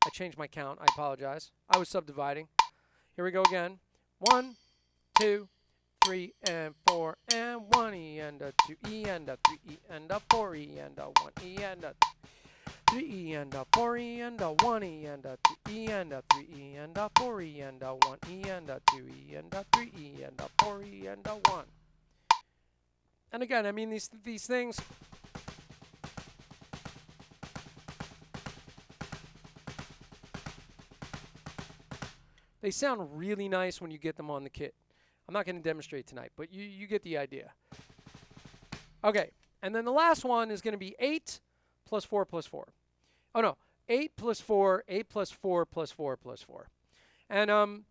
[SPEAKER 1] I changed my count. I apologize. I was subdividing. Here we go again. 1, 2, 3 and 4 and 1E and a 2E and a 3E and a 4E and a 1E and a 3E and a 4E and a 1E and a 2E and a 3E and a 4E and a 1E and a 2E and a 3E and a 4E and a 1. And again, I mean, these things, they sound really nice when you get them on the kit. I'm not going to demonstrate tonight, but you get the idea. Okay, and then the last one is going to be 8 plus 4 plus 4. Oh, no, 8 plus 4, 8 plus 4 plus 4 plus 4. And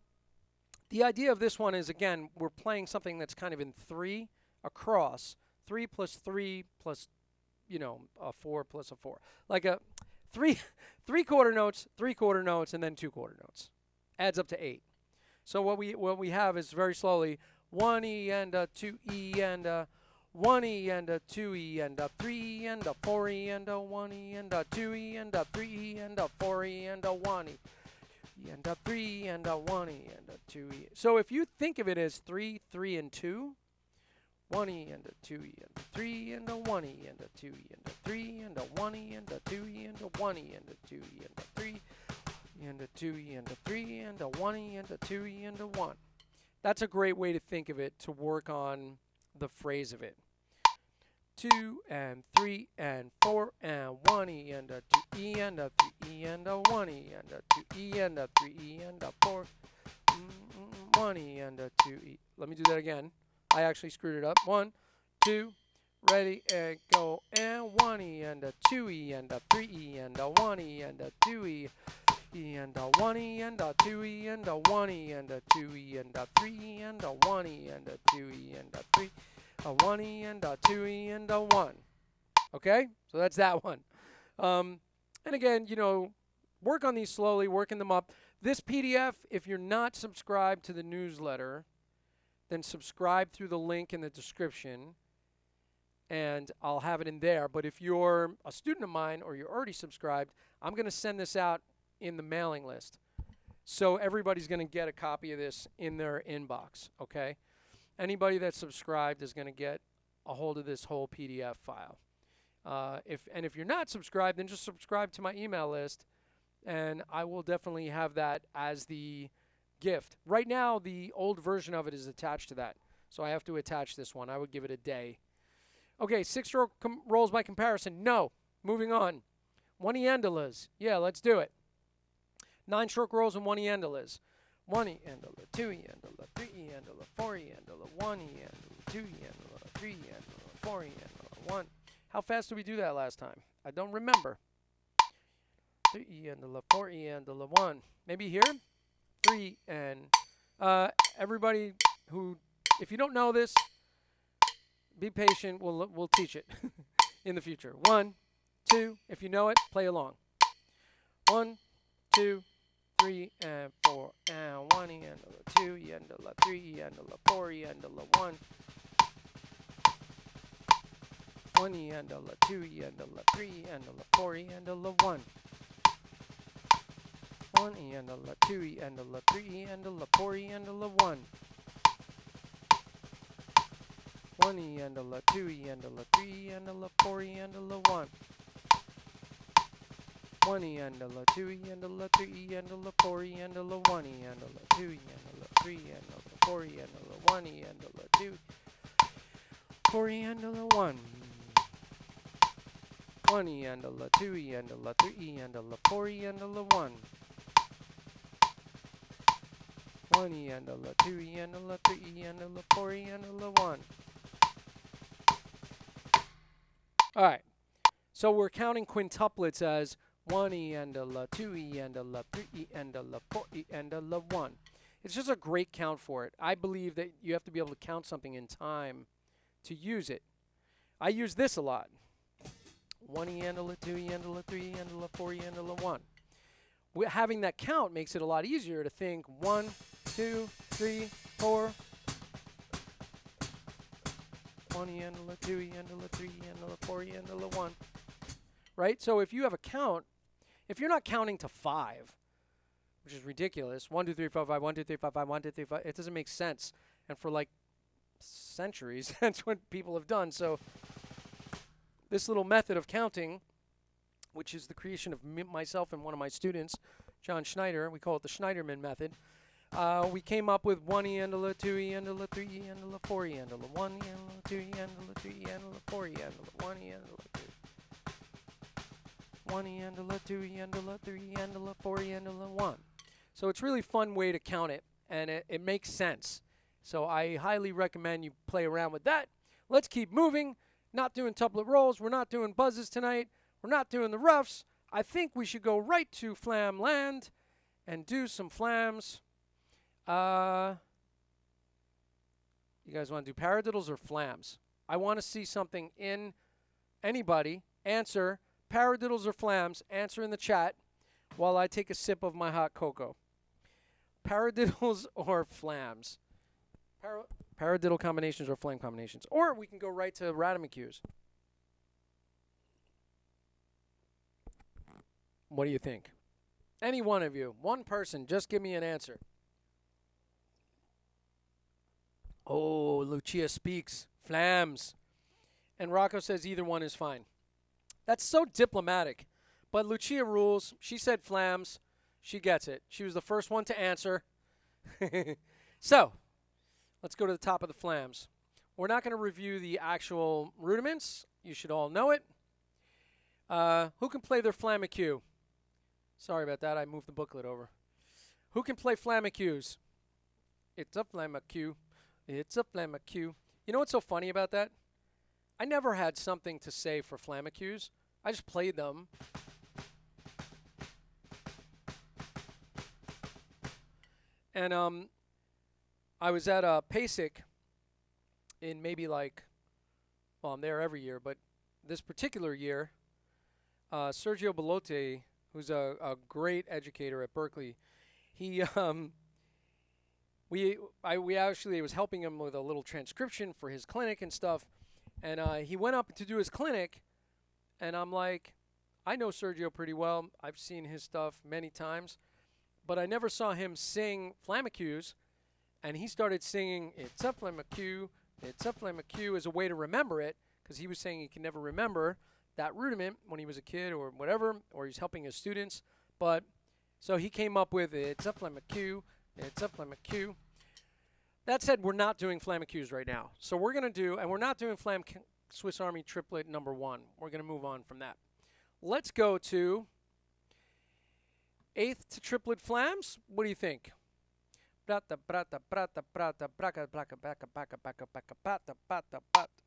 [SPEAKER 1] the idea of this one is, again, we're playing something that's kind of in 3 across. 3 plus 3 plus, you know, a 4 plus a 4. Like a three quarter notes, 3 quarter notes, and then 2 quarter notes. Adds up to 8. So what we have is very slowly 1E and a 2E and a 1E and a 2E and a 3E and a 4E and a 1E and a 2E and a 3E and a 4E and a 1E and a 3 and a 1E and a 2E. So if you think of it as 3, 3, and 2, 1E and a 2E and a 3 and a 1E and a 2E and a 3 and a 1E and a 2E and a 1E and a 2E and a 3 and a 2E and a 3 and a 1E and a 2E and a 1. That's a great way to think of it, to work on the phrase of it. 2 and 3 and 4 and 1E and a 2E and a 3E and a 1E and a 2E and a 3E and a 4 1E and a 2E. Let me do that again. I actually screwed it up. 1, 2, ready, and go. And 1E and a 2E and a 3E and a 1E and a 2E. And a 1E and a 2E and a 1E and a 2E and a 3E and a 1E and a 2E and a 3, a 1E and a 2E and a 1. Okay? So that's that one. And again, you know, work on these slowly, working them up. This PDF, if you're not subscribed to the newsletter, then subscribe through the link in the description, and I'll have it in there. But if you're a student of mine or you're already subscribed, I'm going to send this out in the mailing list. So everybody's going to get a copy of this in their inbox, okay? Anybody that's subscribed is going to get a hold of this whole PDF file. If you're not subscribed, then just subscribe to my email list, and I will definitely have that as the gift. Right now, the old version of it is attached to that, so I have to attach this one. I would give it a day. Okay, 6-stroke rolls by comparison. No. Moving on. 1-iendolas. Yeah, let's do it. 9-stroke rolls and 1-iendolas. 1-iendola, 2-iendola, 3-iendola, 4-iendola, 1-iendola, 2-iendola, 3-iendola, 4-iendola, 1. How fast did we do that last time? I don't remember. 3-iendola, 4-iendola, 1. Maybe here? 3 and everybody who, if you don't know this, be patient. We'll teach it in the future. 1, 2. If you know it, play along. 1, 2, 3 and 4 and 1-iendola, 2-iendola, 3-iendola, 4-iendola, 1. 1-iendola, 2-iendola, 3-iendola, 4-iendola, 1. 1-iendola, 2-iendola, 3-iendola, 4-iendola, 1. 1-iendola, 2-iendola, 3-iendola, 4-iendola, 1. 1-iendola, 2-iendola, 3-iendola, 4-iendola, 1-iendola, 2-iendola, 3-iendola, 4-iendola, 1-iendola, 2, 4-iendola, 1. 1-iendola, 2-iendola, 3-iendola, 4-iendola, 1. 1-iendola, 2-iendola, 3-iendola, 4-iendola, 1. All right. So we're counting quintuplets as 1-iendola, 2-iendola, 3-iendola, 4-iendola, 1. It's just a great count for it. I believe that you have to be able to count something in time to use it. I use this a lot. 1-iendola, 2-iendola, 3-iendola, 4-iendola, 1. Having that count makes it a lot easier to think 1, 2, 3, 4. 1-iendola, 2-iendola, 3-iendola, 4-iendola, 1. Right? So if you have a count, if you're not counting to 5, which is ridiculous, 1, 2, 3, 4, 5, 1, 2, 3, 4, 5, 1, 2, 3, 4, it doesn't make sense. And for like centuries, that's what people have done. So this little method of counting which is the creation of myself and one of my students, John Schneider. We call it the Schneiderman method. We came up with 1 eandola, 2 eandola, 3 eandola, 4 eandola, 1 eandola, 2 eandola, 3 eandola, 4 eandola, 1 eandola, 1 eandola, 2 eandola, 3 eandola, 4 eandola, 1. So it's a really fun way to count it, and it makes sense. So I highly recommend you play around with that. Let's keep moving. Not doing tuplet rolls. We're not doing buzzes tonight. We're not doing the roughs. I think we should go right to flam land and do some flams. You guys want to do paradiddles or flams? I want to see something in anybody. Answer paradiddles or flams. Answer in the chat while I take a sip of my hot cocoa. Paradiddles or flams? Paradiddle combinations or flam combinations. Or we can go right to Radamacues. What do you think? Any one of you. One person. Just give me an answer. Oh, Lucia speaks. Flams. And Rocco says either one is fine. That's so diplomatic. But Lucia rules. She said flams. She gets it. She was the first one to answer. So, let's go to the top of the flams. We're not going to review the actual rudiments. You should all know it. Who can play their Flamacue? Sorry about that. I moved the booklet over. Who can play Flamacues? It's a Flamacue. It's a Flamacue. You know what's so funny about that? I never had something to say for Flamacues. I just played them. And I was at PASIC in maybe like, well, I'm there every year, but this particular year, Sergio Bellotti, who's a great educator at Berkeley, he we actually was helping him with a little transcription for his clinic and stuff, and he went up to do his clinic, and I'm like, I know Sergio pretty well. I've seen his stuff many times, but I never saw him sing Flamacues, and he started singing "It's a Flamacue, it's a Flamacue" as a way to remember it, because he was saying he can never remember that rudiment when he was a kid or whatever, or he's helping his students. But so he came up with "It's a Flamacue, it's a Flamacue." That said, we're not doing Flamacues right now. So we're going to do, and we're not doing Swiss Army Triplet number 1. We're going to move on from that. Let's go to 8th to triplet flams. What do you think? Brata, brata, brata, brata, braca, braca, braca, braca, braca, braca, brata, brata, brata.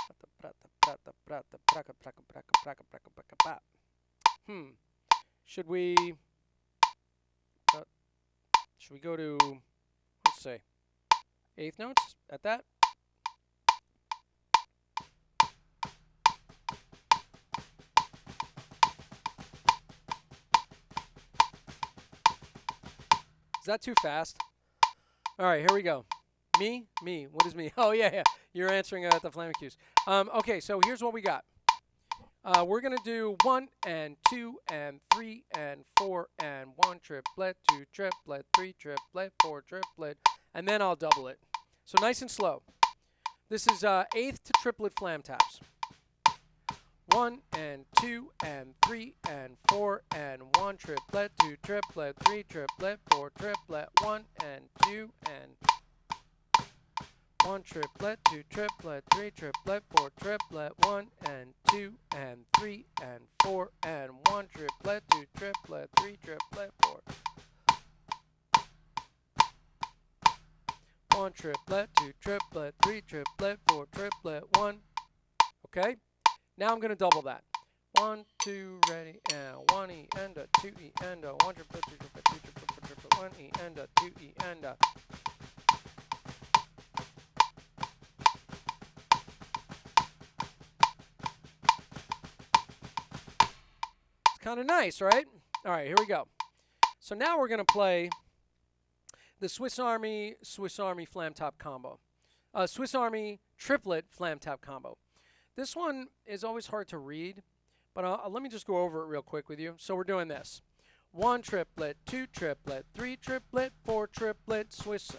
[SPEAKER 1] Brata, brata, brata, braca, braca, braca, braca, braca, braca, brata. Should we go to, let's say, 8th notes at that? Is that too fast? All right, here we go. Me? What is me? Oh, yeah. You're answering at the Flamacues. Okay, so here's what we got. We're going to do 1 and 2 and 3 and 4 and 1 triplet, 2 triplet, 3 triplet, 4 triplet, and then I'll double it. So nice and slow. This is 8th to triplet flam taps. 1 and 2 and 3 and 4 and 1 triplet, 2 triplet, 3 triplet, 4 triplet, 1 and 2 and 1 triplet, 2 triplet, 3 triplet, 4 triplet, 1 and 2 and 3 and 4 and 1 triplet, 2 triplet, 3 triplet, 4. 1 triplet, 2 triplet, 3 triplet, 4 triplet, 1. Okay? Now I'm going to double that. 1, 2, ready, and 1 E and a 2 E and a 1 triplet, 2 triplet, 3 triplet, 4 triplet, 1 E and a 2 E and a. It's kind of nice, right? All right, here we go. So now we're going to play the Swiss Army flam top combo. Swiss Army triplet flam top combo. This one is always hard to read, but let me just go over it real quick with you. So we're doing this. 1 triplet, 2 triplet, 3 triplet, 4 triplet, Swiss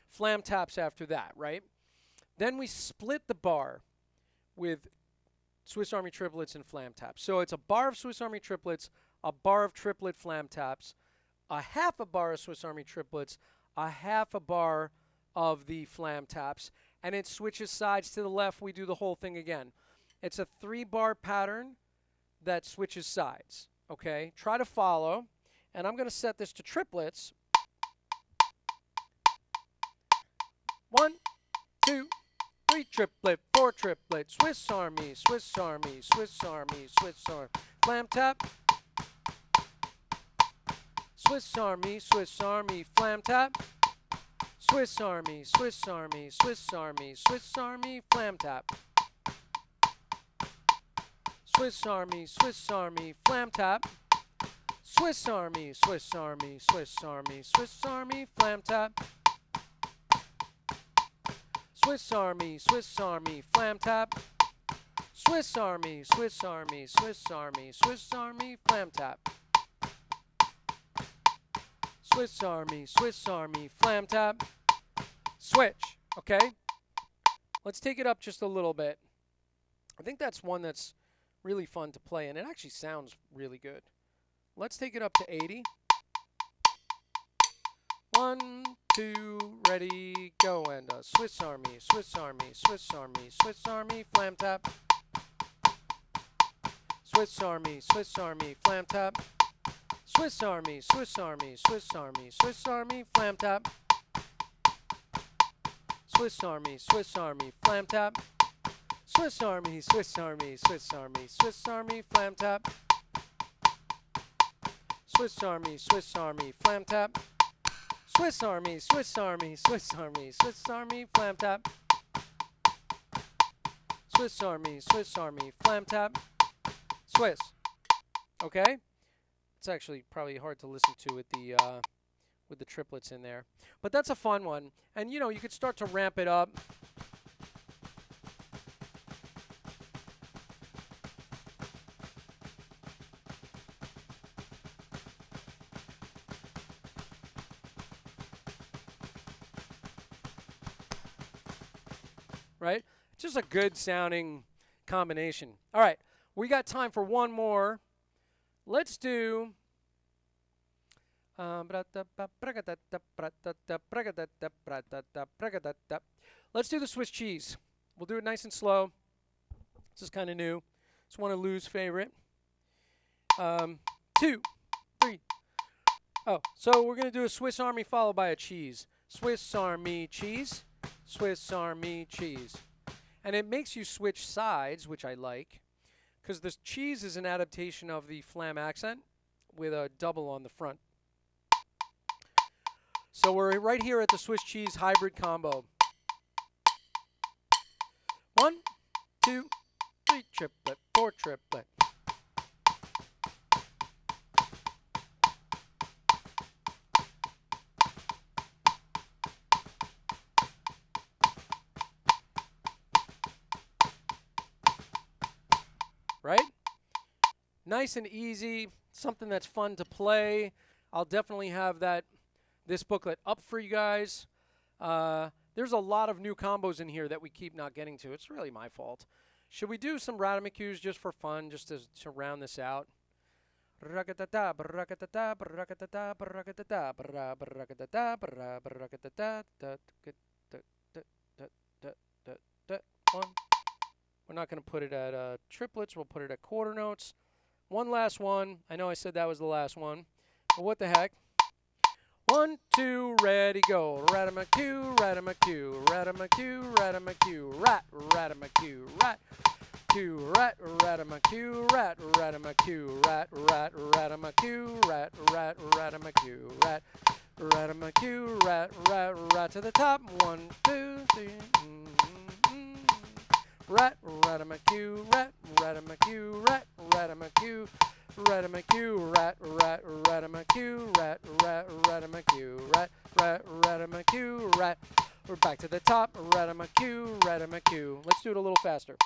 [SPEAKER 1] flam taps after that, right? Then we split the bar with Swiss Army triplets and flam taps. So it's a bar of Swiss Army triplets, a bar of triplet flam taps, a half a bar of Swiss Army triplets, a half a bar of the flam taps, and it switches sides to the left. We do the whole thing again. It's a 3-bar pattern that switches sides. Okay, try to follow. And I'm going to set this to triplets. 1, 2, 3 triplet, 4 triplet, Swiss Army, Swiss Army, Swiss Army, Swiss Army, flam tap. Swiss Army, Swiss Army, flam tap. Swiss Army, Swiss Army, Swiss Army, Swiss Army, flam tap. Swiss Army, Swiss Army, flam tap. Swiss Army, Swiss Army, Swiss Army, Swiss Army, flam tap. Swiss Army, Swiss Army, flam tap. Swiss Army, Swiss Army, Swiss Army, Swiss Army, flam tap. Swiss Army, Swiss Army, flam tap. Switch, okay? Let's take it up just a little bit. I think that's one that's really fun to play, and it actually sounds really good. Let's take it up to 80. 1, 2, ready, go, and a Swiss Army, Swiss Army, Swiss Army, Swiss Army, flam tap. Swiss Army, Swiss Army, flam tap. Swiss Army, Swiss Army, Swiss Army, Swiss Army, flam tap. Swiss Army, Swiss Army, flam tap. Swiss Army, Swiss Army, Swiss Army, Swiss Army, flam tap. Swiss Army, Swiss Army, flam tap. Swiss Army, Swiss Army, Swiss Army, Swiss Army, flam tap. Swiss Army, Swiss Army, flam tap. Swiss. Okay? It's actually probably hard to listen to with the triplets in there. But that's a fun one. And you know, you could start to ramp it up. Right? It's just a good sounding combination. All right, we got time for one more. Let's do let's do the Swiss cheese. We'll do it nice and slow. This is kind of new. It's one of Lou's favorite. 2, 3. Oh, so we're going to do a Swiss Army followed by a cheese. Swiss Army cheese. Swiss Army cheese. And it makes you switch sides, which I like, because this cheese is an adaptation of the flam accent with a double on the front. So we're right here at the Swiss cheese hybrid combo. 1, 2, 3 triplet, 4 triplet. Right? Nice and easy, something that's fun to play. I'll definitely have this booklet up for you guys. There's a lot of new combos in here that we keep not getting to. It's really my fault. Should we do some Radamacues just for fun, just to round this out? One. We're not going to put it at triplets. We'll put it at quarter notes. One last one. I know I said that was the last one, but what the heck? 1, 2, ready, go. Radamacue, Radamacue, Radamacue, Radamacue, rat, Radamacue, rat. Q, rat, Radamacue, rat, Radamacue, rat, rat, Radamacue, rat, rat, Radamacue, rat, Radamacue, rat, rat, rat to the top. 1, 2, 3. Rat, Radamacue, rat, Radamacue, rat, Radamacue, Radamacue, rat, rat, Radamacue, rat, rat, Radamacue, rat, rat, Radamacue, rat. We're back to the top. Radamacue, Radamacue. Let's do it a little faster.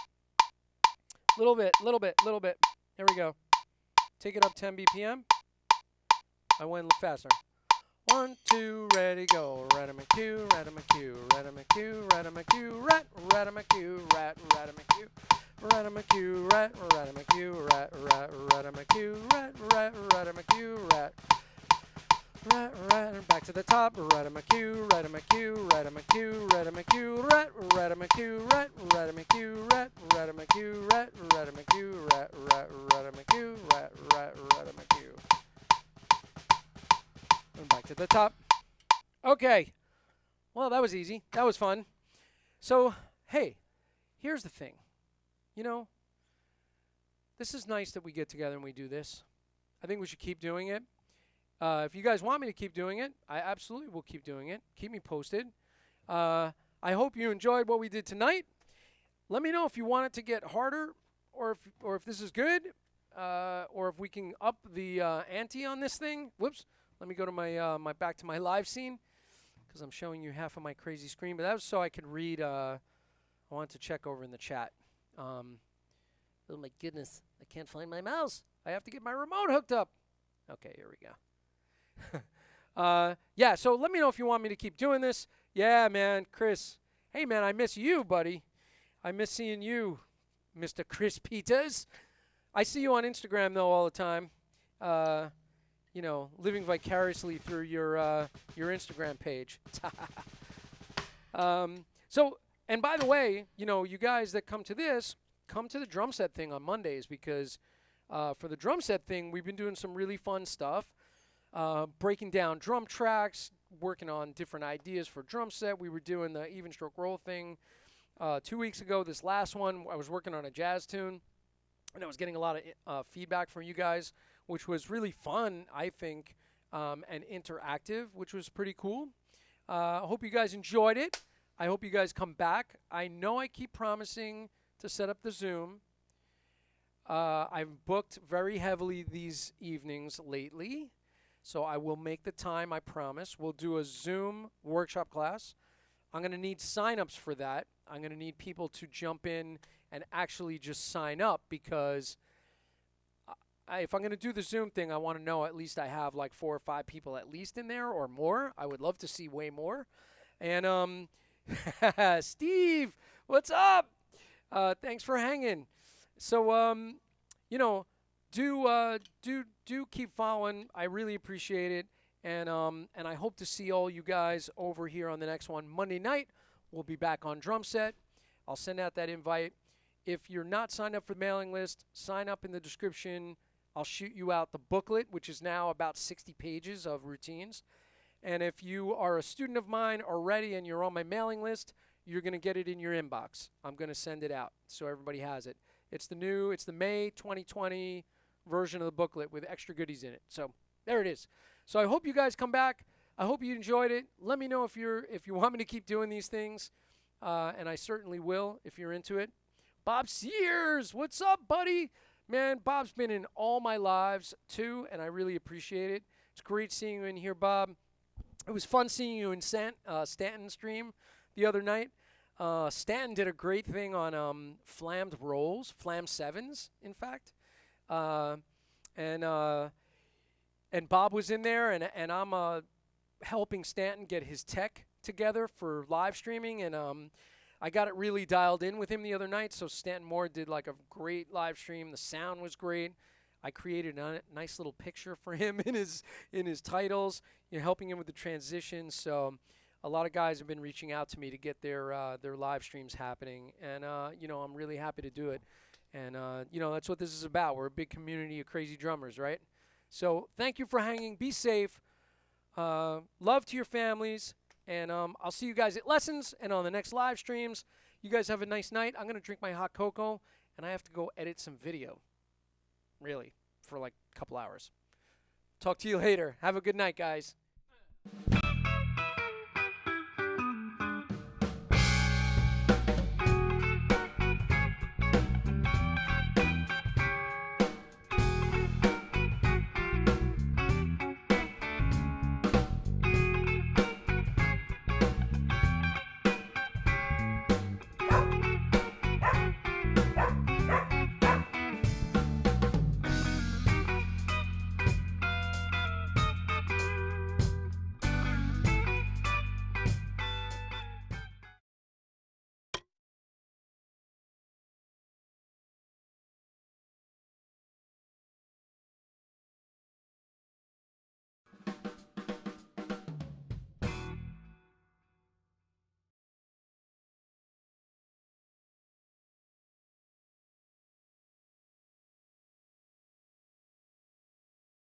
[SPEAKER 1] Little bit, little bit, little bit. Here we go. Take it up 10 BPM. I went faster. 1, 2, ready, go. Radamacue, Radamacue, Radamacue, Radamacue, rat, Radamacue, rat, Radamacue, rat-a-ma-cue, rat, rat-a-ma-cue, rat, rat, rat-a-ma-cue, rat, rat, rat-a-ma-cue, rat. Rat, rat, back to the top. Rat-a-ma-cue, rat-a-ma-cue, rat-a-ma-cue, rat-a-ma-cue, rat, rat-a-ma-cue, rat, rat-a-ma-cue, rat, rat-a-ma-cue, rat, rat-a-ma-cue, rat, rat, rat-a-ma-cue, rat, rat, rat-a-ma-cue. And back to the top. Okay. Well, that was easy. That was fun. So, hey, here's the thing. You know, this is nice that we get together and we do this. I think we should keep doing it. If you guys want me to keep doing it, I absolutely will keep doing it. Keep me posted. I hope you enjoyed what we did tonight. Let me know if you want it to get harder, or if this is good, or if we can up the ante on this thing. Whoops. Let me go to my back to my live scene, because I'm showing you half of my crazy screen. But that was so I could read. I wanted to check over in the chat. Oh my goodness, I can't find my mouse. I have to get my remote hooked up. Okay, here we go. Yeah, so let me know if you want me to keep doing this. Yeah, man, Chris. Hey, man, I miss you, buddy. I miss seeing you, Mr. Chris Peters. I see you on Instagram, though, all the time. You know, living vicariously through your Instagram page. So, and by the way, you know, you guys that come to this, come to the drum set thing on Mondays, because for the drum set thing, we've been doing some really fun stuff. Breaking down drum tracks, working on different ideas for drum set. We were doing the even stroke roll thing 2 weeks ago. This last one, I was working on a jazz tune, and I was getting a lot of feedback from you guys, which was really fun, I think, and interactive, which was pretty cool. I hope you guys enjoyed it. I hope you guys come back. I know I keep promising to set up the Zoom. I've booked very heavily these evenings lately. So I will make the time, I promise. We'll do a Zoom workshop class. I'm going to need signups for that. I'm going to need people to jump in and actually just sign up, because if I'm going to do the Zoom thing, I want to know at least I have like 4 or 5 people at least in there, or more. I would love to see way more. And Steve, what's up? Thanks for hanging. So, you know, do keep following. I really appreciate it, and I hope to see all you guys over here on the next one. Monday night, we'll be back on drum set. I'll send out that invite. If you're not signed up for the mailing list, sign up in the description. I'll shoot you out the booklet, which is now about 60 pages of routines. And if you are a student of mine already and you're on my mailing list, you're going to get it in your inbox. I'm going to send it out so everybody has it. It's the May 2020 version of the booklet with extra goodies in it. So there it is. So I hope you guys come back. I hope you enjoyed it. Let me know if you want me to keep doing these things, and I certainly will if you're into it. Bob Sears, what's up, buddy? Man, Bob's been in all my lives too, and I really appreciate it. It's great seeing you in here, Bob. It was fun seeing you in Stanton's stream the other night. Stanton did a great thing on flammed rolls, flam sevens, in fact. And Bob was in there, and I'm helping Stanton get his tech together for live streaming, and I got it really dialed in with him the other night. So Stanton Moore did like a great live stream. The sound was great. I created a nice little picture for him in his titles, you know, helping him with the transitions. So a lot of guys have been reaching out to me to get their live streams happening, and you know, I'm really happy to do it. And you know, that's what this is about. We're a big community of crazy drummers, right? So thank you for hanging. Be safe. Love to your families, and I'll see you guys at lessons and on the next live streams. You guys have a nice night. I'm gonna drink my hot cocoa, and I have to go edit some video. Really, for like a couple hours. Talk to you later. Have a good night, guys.